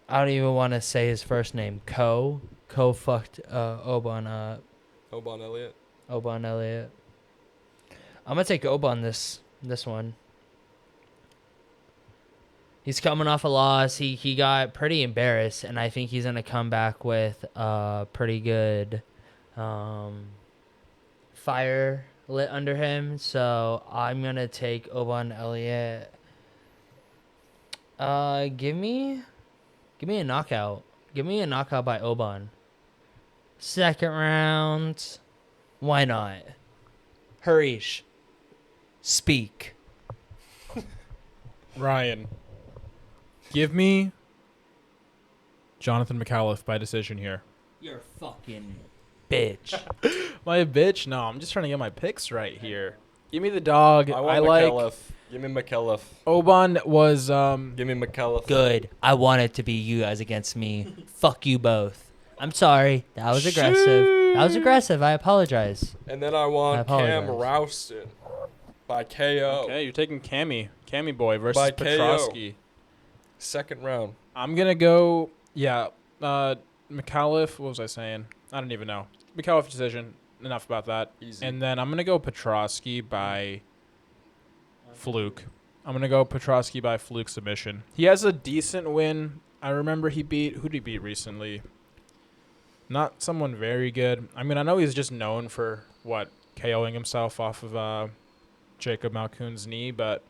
I don't even want to say his first name. Ko fucked Obon up. Obon Elliott. Obon Elliott. I'm gonna take Obon this one. He's coming off a loss. He got pretty embarrassed, and I think he's gonna come back with pretty good fire lit under him. So I'm gonna take Obon Elliott. Give me a knockout. Give me a knockout by Obon. Second round. Why not? Harish, speak. Ryan, give me Jonathan McAuliffe by decision here. You're a fucking bitch. My bitch? No, I'm just trying to get my picks right here. Give me the dog. I I want like Mikhailov. Give me Mikhailov. Obon was Give me Mikhailov. Good. I want it to be you guys against me. Fuck you both. I'm sorry. That was aggressive. That was aggressive. I apologize. And then I want Cam apologize. Rouston by KO. Okay, you're taking Cammy boy versus By KO. Petrosky. Second round. I'm gonna go. Yeah, McAuliffe. What was I saying? I don't even know. McAuliffe decision. Enough about that. Easy. And then I'm gonna go Petrosky by fluke. I'm gonna go Petrosky by fluke submission. He has a decent win. I remember he beat. Who did he beat recently? Not someone very good. I mean, I know he's just known for KOing himself off of Jacob Malkoon's knee, but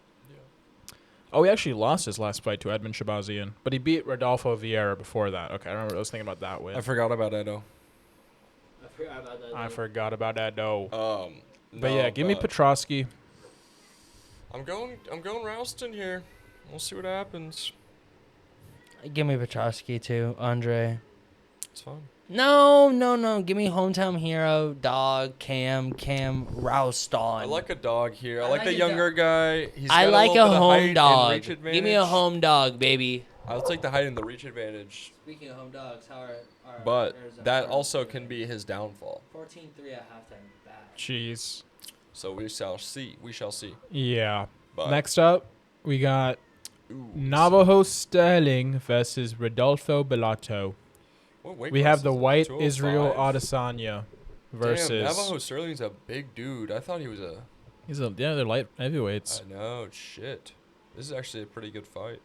oh, he actually lost his last fight to Edmund Shabazian, but he beat Rodolfo Vieira before that. Okay, I remember. I was thinking about that win. I forgot about Edo. I forgot about that though. But No, yeah, give me Petrosky. I'm going Rouston here. We'll see what happens. Give me Petrosky too, Andre. It's fine. No. Give me hometown hero, dog, Cam Rouston. I like a dog here. I like like the a younger guy. He's got I like little a bit of height home and dog. reach Give me a advantage. home dog, baby. I'll take the height and the reach advantage. Speaking of home dogs, how are But that also can be his downfall. 14-3 at halftime. Bad. Jeez. So we shall see. We shall see. Yeah. But Next up, we got Navajo Sterling versus Rodolfo Bellato. what weight We class have the is it? white 205? Israel Adesanya versus. Damn, Navajo Sterling's a big dude. I thought he was a. They're light heavyweights. I know. Shit. This is actually a pretty good fight.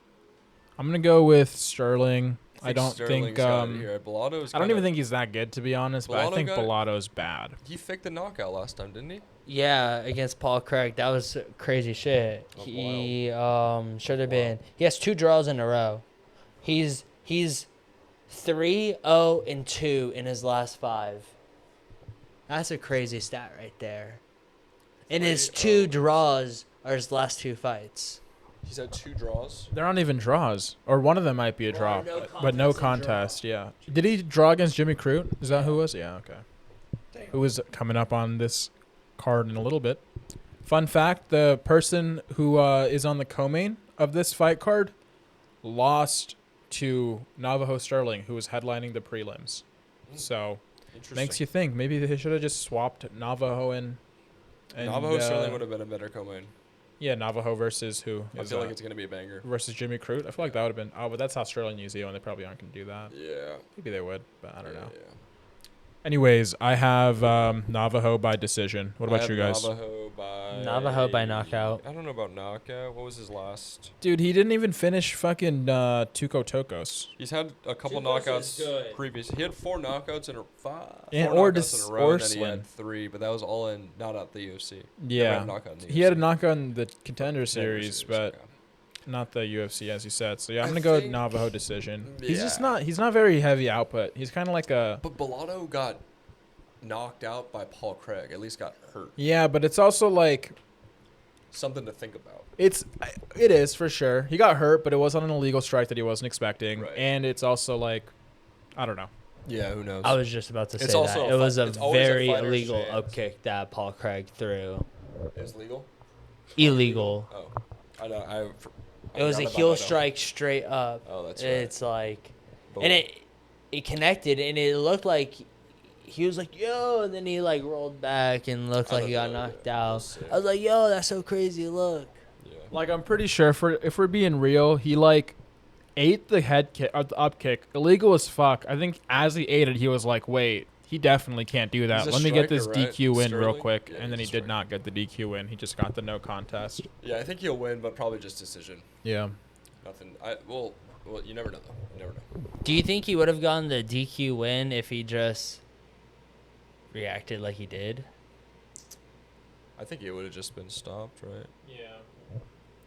I'm gonna go with Sterling. I don't Sterling's think. got it here. Bellato's I don't kinda- even think he's that good to be honest, but I Bellato think got it? Bellato's bad. He faked the knockout last time, didn't he? Yeah, against Paul Craig. That was crazy shit. Oh, He should have been. He has 2 draws in a row. He's 3-0-2 in his last 5. That's a crazy stat right there. And his Three, 2 draws are his last 2 fights. He's had 2 draws. They're not even draws, or one of them might be a draw, no but no contest contest. Yeah. Did he draw against Jimmy Crute? Is that who it was? Yeah. Okay. Who is coming up on this card in a little bit? Fun fact: the person who is on the co-main of this fight card lost to Navajo Sterling, who was headlining the prelims. So makes you think maybe they should have just swapped Navajo and Navajo Sterling would have been a better co-main. Yeah, Navajo versus who? I feel like it's going to be a banger. Versus Jimmy Crute. I feel like that would have been. Oh, but that's how Sterling New Zealand. They probably aren't going to do that. Yeah. Maybe they would, but I don't know. Yeah. Anyways, I have Navajo by decision. What about you guys? Navajo by knockout. I don't know about knockout. What was his last? Dude, he didn't even finish fucking Tuco Tokos. He's had a couple knockouts previous. He had 4 knockouts in a 5. And 4 or knockouts in a row, or and then he Slim. had 3, but that was all in not at the UFC. Yeah, he had a knockout in the Contender Series, but okay. not the UFC, as you said. So yeah, I'm I gonna go think- Navajo decision. He's just Yeah. not. He's not very heavy output. He's kind of like a. But Bellato got knocked out by Paul Craig. At least got hurt. Yeah, but it's also like Something to think about. it is for sure. He got hurt, but it wasn't an illegal strike that he wasn't expecting, Right. and it's also like, I don't know. Yeah, who knows? I was just about to say It's that. also a It was a it's always a very fighter's illegal chance. up kick that Paul Craig threw. It was legal? Illegal. Oh. I know. I It was a forgot about heel that. strike straight up. Oh, that's right. It's like, Boom. and it connected, and it looked like he was like, yo, and then he like rolled back and looked like he got knocked out. I was like, yo, that's so crazy. Look. Yeah. Like, I'm pretty sure if we're being real, he like ate the head kick, the up kick, illegal as fuck. I think as he ate it, he was like, wait, he definitely can't do that. He's a Let me get this striker, right? DQ win real Sterling? quick, Yeah, and then he he's a did striker. not get the DQ win. He just got the no contest. Yeah, I think he'll win, but probably just decision. Yeah. Nothing. Well, you never know though. You never know. Do you think he would have gotten the DQ win if he just reacted like he did? I think it would have just been stopped, right? Yeah.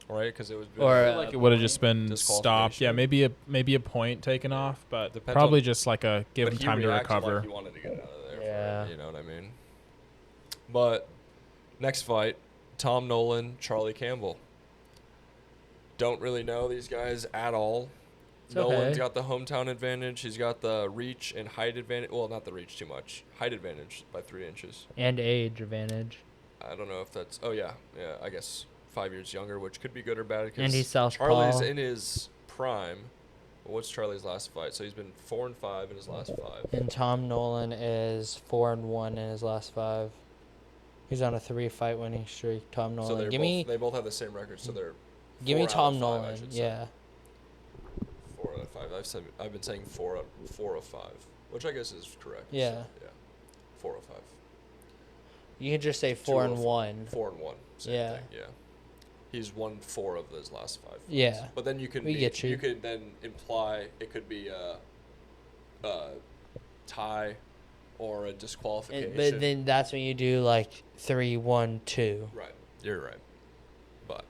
Right, because it was. Or, I feel like it would have just been stopped. Yeah, Disqualification. maybe a point taken off, but Depends probably on- just like a give but him he time to reacted recover. Like he wanted to get out of there. Yeah. You know what I mean? But next fight, Tom Nolan, Charlie Campbell. Don't really know these guys at all. It's Nolan's okay. got the hometown advantage. He's got the reach and height advantage. Well, not the reach too much. Height advantage by 3 inches. And age advantage. I don't know if that's. Oh yeah, I guess 5 years younger, which could be good or bad. And he's southpaw. Charlie's in his prime. Well, what's Charlie's last fight? So he's been 4-5 in his last 5. And Tom Nolan is 4-1 in his last 5. He's on a 3-fight winning streak. Tom So Nolan. they both have the same record. So they're. Give me 4 out of Tom 5, I Nolan. should say. Yeah. 4 out of 5. I've been saying 4 of 5, which I guess is correct. Yeah. So, yeah. 4 of 5. You can just say 4-1. 4-1. Same Yeah. thing, yeah. He's won 4 of those last 5 fights. Yeah. But then you can We get you. You could then imply it could be a tie or a disqualification. But then that's when you do like 3-1-2. Right. You're right. But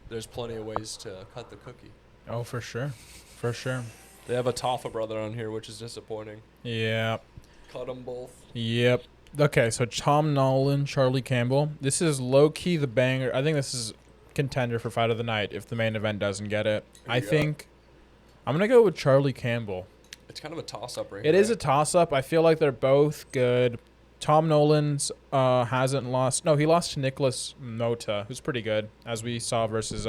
there's plenty of ways to cut the cookie. Oh, for sure. For sure. They have a Toffa brother on here, which is disappointing. Yeah. Cut them both. Yep. Okay, so Tom Nolan, Charlie Campbell. This is low-key the banger. I think this is contender for fight of the night if the main event doesn't get it. Who I you got? think I'm going to go with Charlie Campbell. It's kind of a toss-up right It here. is a toss-up. I feel like they're both good. Tom Nolan's hasn't lost. No, he lost to Nicholas Mota, who's pretty good, as we saw versus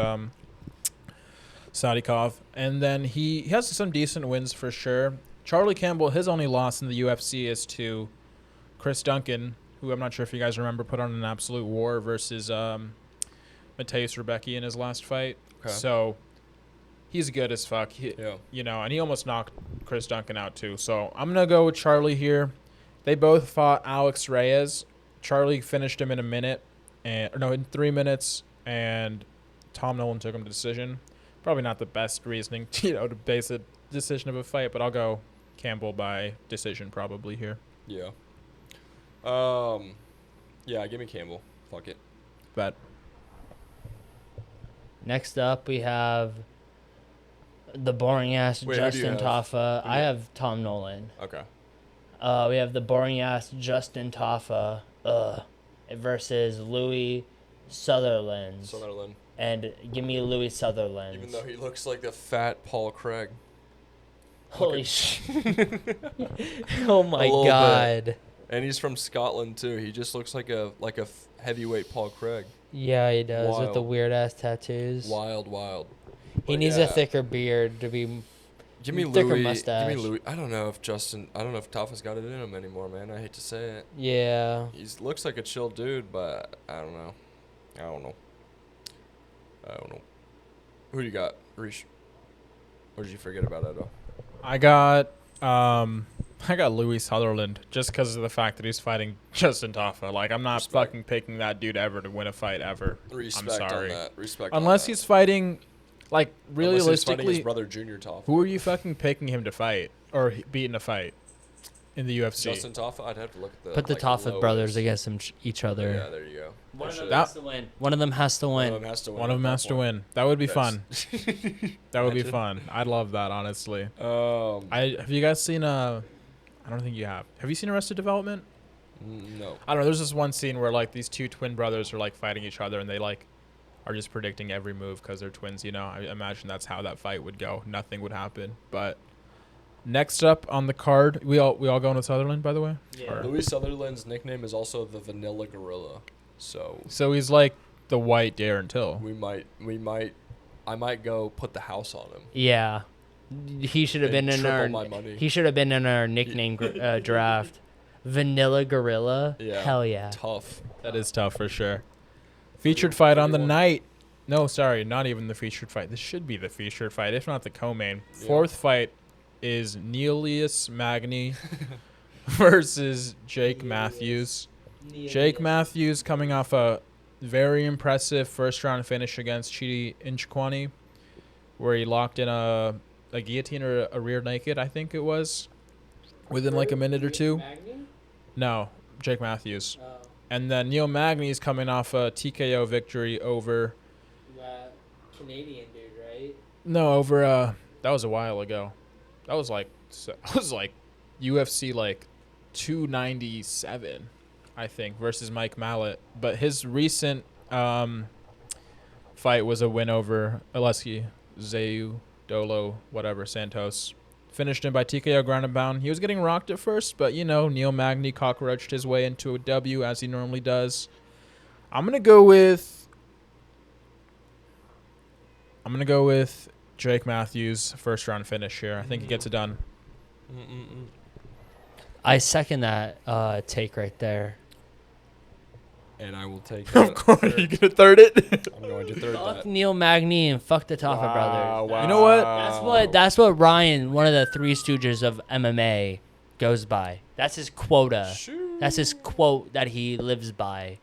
Sadikov. And then he has some decent wins for sure. Charlie Campbell, his only loss in the UFC is to Chris Duncan, who I'm not sure if you guys remember, put on an absolute war versus Mateusz Rebecki in his last fight. Okay. So he's good as fuck. Yeah. You know, and he almost knocked Chris Duncan out too. So I'm going to go with Charlie here. They both fought Alex Reyes. Charlie finished him in in 3 minutes, and Tom Nolan took him to decision. Probably not the best reasoning, to base a decision of a fight, but I'll go Campbell by decision probably here. Yeah. Yeah, give me Campbell. Fuck it. But Next up, we have the boring ass Wait, who do you Justin have? Toffa. Who do I you- have Tom Nolan. Okay. We have the boring ass Justin Taffa versus Louis Sutherland. Sutherland. And give me Louis Sutherland. Even though he looks like a fat Paul Craig. Holy shit. Oh my little god. bit. And he's from Scotland too. He just looks like a heavyweight Paul Craig. Yeah, he does with the Wild. weird ass tattoos. Wild. He But needs yeah. a thicker beard to be Give me thicker Louis. mustache. Give me Louis. I don't know if Taffa's got it in him anymore, man. I hate to say it. Yeah. He looks like a chill dude, but I don't know. Who do you got, Reese? Or did you forget about Edo? I got Louis Sutherland just because of the fact that he's fighting Justin Taffa. Like, I'm not Respect. fucking picking that dude ever to win a fight ever. Respect I'm sorry. on that. Respect. Unless on that. he's fighting, like, Unless he's fighting his realistically, brother Junior Taffa. who are you fucking picking him to fight or beat in a fight in the UFC? Justin Taffa? I'd have to look at the. Put the Taffa brothers against each other. Yeah, there you go. One of them That- has to win. One of them has to One win. of them has to win. One of them at has that to point. win. That would be Yes. fun. That would be Imagine. fun. I'd love that, honestly. Um, Have you guys seen I don't think you have. Have you seen Arrested Development? no. I don't know. There's this one scene where like these two twin brothers are like fighting each other, and they like are just predicting every move because they're twins. You know, I imagine that's how that fight would go. Nothing would happen. But next up on the card, we all going with Sutherland, by the way. Yeah. Or- Louis Sutherland's nickname is also the Vanilla Gorilla, so So he's like the white Darren Till. I might go put the house on him. Yeah. He should have been And in our. triple my money. He should have been in our nickname draft. Vanilla Gorilla. Yeah. Hell yeah. Tough. That is tough for sure. Featured fight on the 31. night. No, sorry, not even the featured fight. This should be the featured fight, if not the co-main. Yeah. Fourth fight is Neelius Magny versus Jake Matthews. Jake Matthews coming off a very impressive first-round finish against Chidi Njokwani, where he locked in a guillotine or a rear naked, I think it was, within like a minute or two. No, Jake Matthews. And then Neil Magny's coming off a TKO victory over. Canadian dude, right? No, over. That was a while ago. That was like UFC like 297, I think, versus Mike Mallet. But his recent fight was a win over Aleski Zeu Dolo, whatever, Santos. Finished him by TKO ground and pound. He was getting rocked at first, but you know, Neil Magny cockroached his way into a W as he normally does. I'm gonna go with Jake Matthews first round finish here. I think he gets it done. I second that take right there. And I will take Of that. course, you gonna third it. I'm going to third Fuck that. Neil Magny and fuck the Taffa brothers. You know what? That's what Ryan, one of the Three Stooges of MMA, goes by. That's his quota. Shoot. That's his quote that he lives by.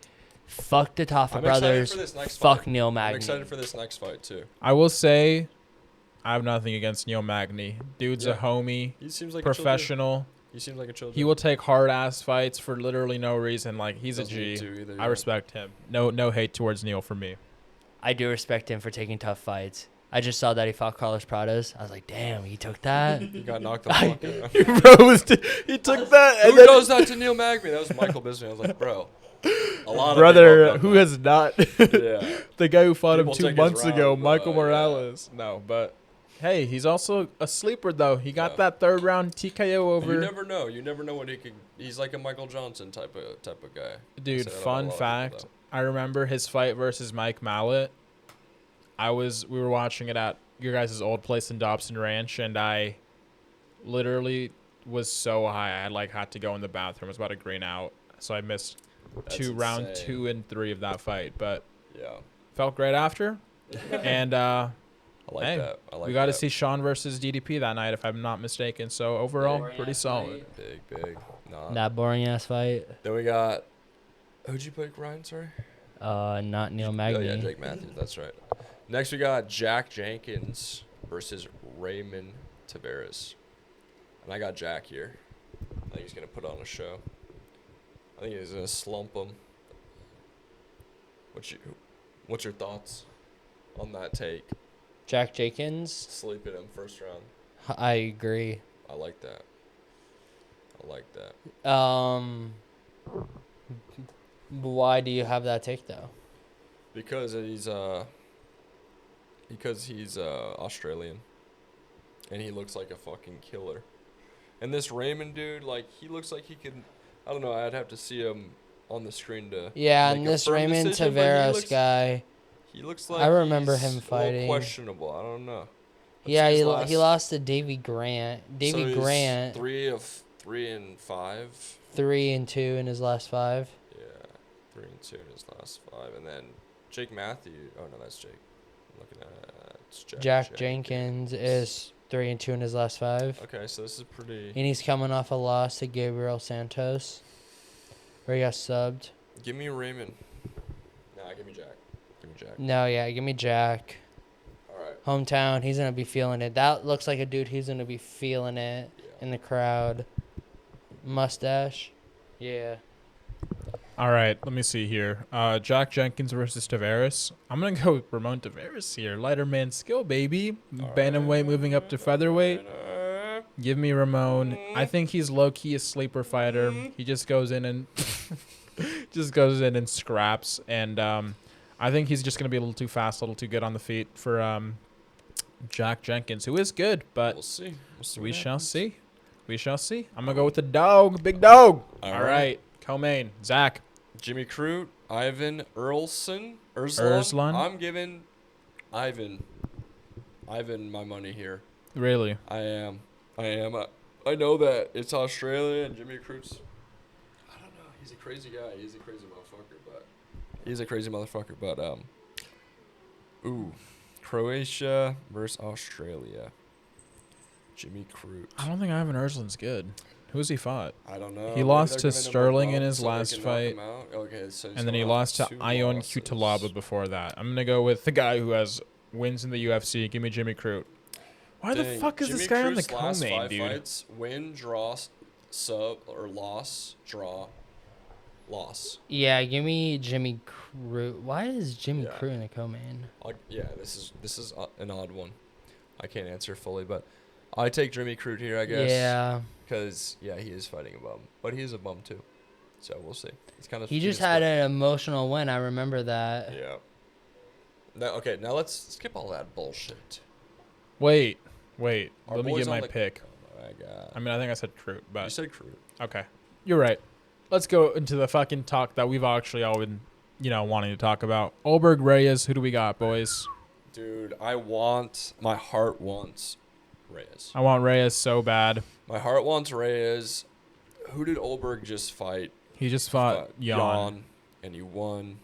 Fuck the Taffa I'm excited brothers. for this next Fuck fight. Neil I'm Magny. excited for this next fight too. I will say, I have nothing against Neil Magny. Dude's a Yeah. homie, He seems like a chill professional. dude. He seems like a chill dude. He will take hard ass fights for literally no reason. Like he's Doesn't a need G. to either, I yeah. respect him. No hate towards Neil from me. I do respect him for taking tough fights. I just saw that he fought Carlos Prados. I was like, damn, he took that. He got knocked the fuck out. He took that. Who does that to Neil Magny? That was Michael Bisping. I was like, bro. A lot of Brother, people have who done has not? that. Yeah. The guy who fought People him 2 take his months ago, round, Michael yeah. Morales. No, but hey, he's also a sleeper though. He got Yeah. that third round TKO over. You never know. You never know what he could. He's like a Michael Johnson type of guy. Dude, Say that about a lot fun of people, fact. I remember his fight versus Mike Mallet. We were watching it at your guys' old place in Dobson Ranch, and I literally was so high I had to go in the bathroom. I was about to green out, so I missed That's round insane. 2 and 3 of that fight. But Yeah. felt great after, and I like hey, that. I like we got to that. see Sean versus DDP that night, if I'm not mistaken. So overall, Boring pretty ass solid. Big. Nah. That boring ass fight. Then we got. Who'd you pick, Ryan? Sorry. Not Neil Oh Magny. yeah, Jake Matthews. That's right. Next we got Jack Jenkins versus Raymond Tavares, and I got Jack here. I think he's gonna put on a show. I think he's gonna slump him. What's your thoughts on that take? Jack Jenkins. Sleeping him first round. I agree. I like that. I like that. Why do you have that take though? Because he's Australian, and he looks like a fucking killer. And this Raymond dude, like, he looks like he could. I don't know. I'd have to see him on the screen to. Yeah, make and a this firm Raymond decision, but Tavares guy. He looks like I remember he's him a little fighting. questionable. I don't know. Yeah, he lost to Davy Grant. Davy Grant. 3 of 3 and 5. 3 and 2 in his last 5. Yeah, 3 and 2 in his last 5, and then Jake Matthew. Oh no, that's Jake. I'm looking at it's Jack Jenkins is 3 and 2 in his last 5. Okay, so this is pretty. And he's coming off a loss to Gabriel Santos, where he got subbed. Give me Raymond. Nah, give me Jack. Give me Jack. No, yeah, give me Jack. All right. Hometown, he's gonna be feeling it. That looks like a dude who's gonna be feeling it in the crowd. Mustache, yeah. All right, let me see here. Jack Jenkins versus Tavares. I'm gonna go with Ramon Tavares here. Lighter man skill, baby. Bantamweight moving up to featherweight. Give me Ramon. I think he's low key a sleeper fighter. He just goes in and scraps. And I think he's just gonna be a little too fast, a little too good on the feet for Jack Jenkins, who is good, but We'll see. we shall see. We shall see. I'm gonna go with the dog, big dog. All right. Co-main, Zach. Jimmy Crute, Ivan Earlsson. I'm giving Ivan my money here. Really? I am. I know that it's Australia and Jimmy Crute's. I don't know. He's a crazy guy. He's a crazy motherfucker. But Croatia versus Australia. Jimmy Crute. I don't think Ivan Ersland's good. Who's he fought? I don't know. He lost to Sterling in his last fight. Okay, so And then he lost to Ion Cutelaba before that. I'm going to go with the guy who has wins in the UFC. Give me Jimmy Crute. Why the fuck is this guy on the co-main, dude? Fights, win, draw, sub, or loss, draw, loss. Yeah, give me Jimmy Crute. Why is Jimmy Crute in the co-main? This is an odd one. I can't answer fully, but I take Jimmy Crute here, I guess. Yeah. Because, he is fighting a bum. But he is a bum, too. So, we'll see. It's kind of. He just had an emotional win. I remember that. Yeah. Now let's skip all that bullshit. Wait. Let me boys get my on pick. Oh, my God. I mean, I think I said Crute, but. You said Crute. Okay. You're right. Let's go into the fucking talk that we've actually all been, wanting to talk about. Olberg, Reyes, who do we got, boys? Dude, my heart wants Reyes. I want Reyes so bad. My heart wants Reyes. Who did Olberg just fight? He just fought Jan. And he won.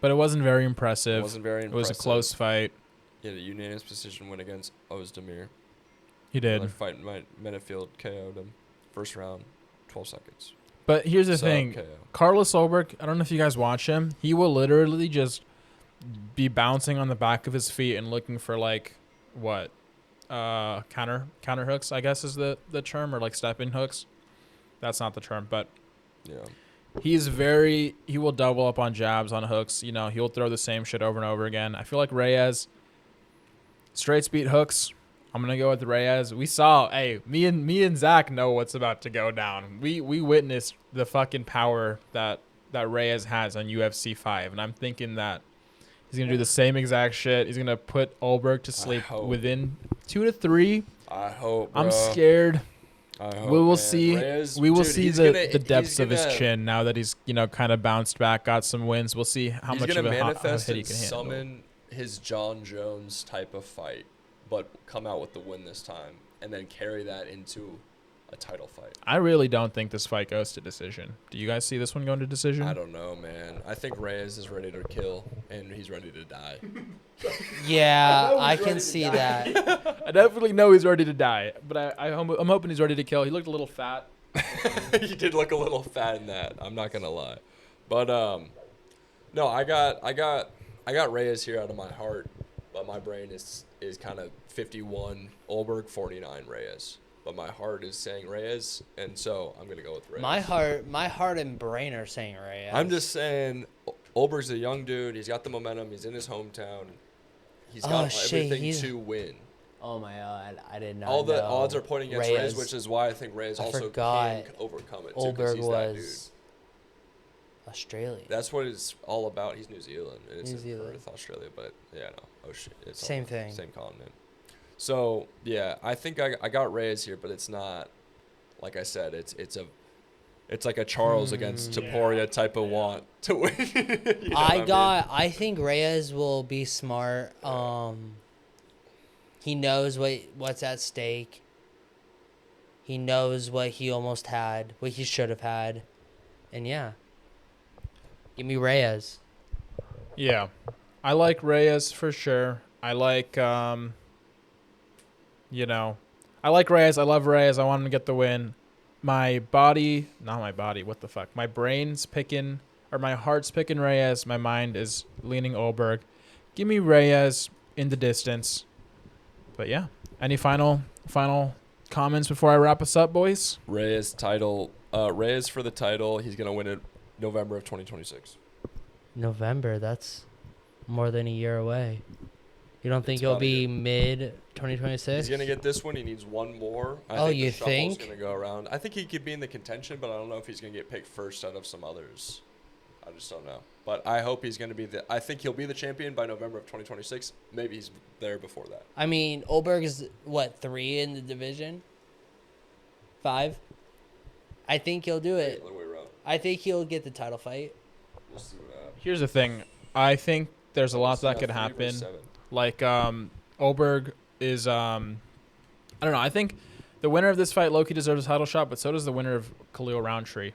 But it wasn't very impressive. It was a close fight. He had a unanimous decision win against Ozdemir. He did. Fight Menefield KO'd him. First round, 12 seconds. But here's the thing. KO. Carlos Olberg, I don't know if you guys watch him. He will literally just be bouncing on the back of his feet and looking for counter hooks, I guess is the term, or stepping hooks. That's not the term, but he will double up on jabs, on hooks. He'll throw the same shit over and over again. I feel like Reyes, straight speed hooks. I'm gonna go with Reyes. We saw, me and Zach know what's about to go down. We witnessed the fucking power that Reyes has on UFC 5, and I'm thinking that he's going to do the same exact shit. He's going to put Olberg to sleep within 2 to 3. I hope, bro. I'm scared. I hope, we will man. see. Reyes, we will dude, see the depths of his chin now that he's kind of bounced back, got some wins. We'll see how much of a hit he can handle. Summon his John Jones type of fight, but come out with the win this time, and then carry that into a title fight. I really don't think this fight goes to decision. Do you guys see this one going to decision? I don't know, man. I think Reyes is ready to kill, and he's ready to die. Yeah, I can see that. I definitely know he's ready to die, but I'm hoping he's ready to kill. He looked a little fat. He did look a little fat in that. I'm not gonna lie, but no, I got Reyes here out of my heart, but my brain is kind of 51 Olberg, 49 Reyes. But my heart is saying Reyes, and so I'm gonna go with Reyes. My heart and brain are saying Reyes. I'm just saying, Olberg's a young dude. He's got the momentum. He's in his hometown. He's got everything to win. Oh my god, I did not All the know. odds are pointing against Reyes, which is why I think Reyes I also forgot can overcome it too, because Olberg he's that dude. was Australian. That's what it's all about. He's New Zealand, and it's New in Zealand. Perth, Australia, but yeah, no, oh shit, it's Same all thing. same continent. So yeah, I think I got Reyes here, but it's not. Like I said, it's like a Charles against Taporia type of want to win. You know what I mean? I think Reyes will be smart. He knows what's at stake. He knows what he almost had, what he should have had. And yeah. Give me Reyes. Yeah. I like Reyes for sure. I like I like Reyes. I love Reyes. I want him to get the win. My brain's picking, or my heart's picking Reyes. My mind is leaning Olberg. Give me Reyes in the distance. But yeah, any final comments before I wrap us up, boys? Reyes for the title. He's gonna win it November of 2026. November, that's more than a year away. You don't think It's it'll about a be year. mid-2026? He's gonna get this one. He needs one more. You the shuffle's think? Gonna go around. I think he could be in the contention, but I don't know if he's gonna get picked first out of some others. I just don't know. But I hope he's gonna be I think he'll be the champion by November of 2026. Maybe he's there before that. I mean, Olberg is, 3 in the division? 5? I think he'll do it. Other way around. I think he'll get the title fight. We'll see what happens. Here's the thing. I think there's a lot that could 3 versus happen. 7. Like Olberg is I don't know. I think the winner of this fight, Loki, deserves a title shot, but so does the winner of Khalil Roundtree.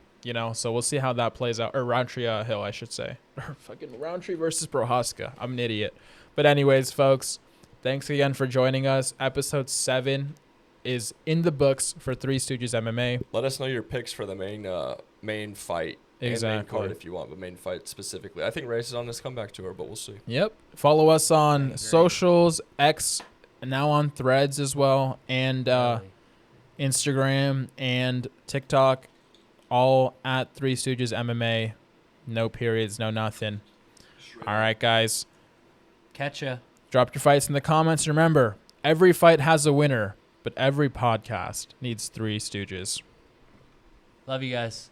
So we'll see how that plays out. Or Roundtree Hill, I should say. Or fucking Roundtree versus Prohaska. I'm an idiot. But anyways, folks, thanks again for joining us. Episode 7 is in the books for Three Stooges MMA. Let us know your picks for the main fight. And main card Exactly. if you want, but main fight specifically. I think Reyes is on this comeback tour, but we'll see. Yep. Follow us I on agree. socials, X, and now on Threads as well, and Instagram and TikTok, all at Three Stooges MMA. No periods, no nothing. All right, guys. Catch ya. Drop your fights in the comments. Remember, every fight has a winner, but every podcast needs Three Stooges. Love you guys.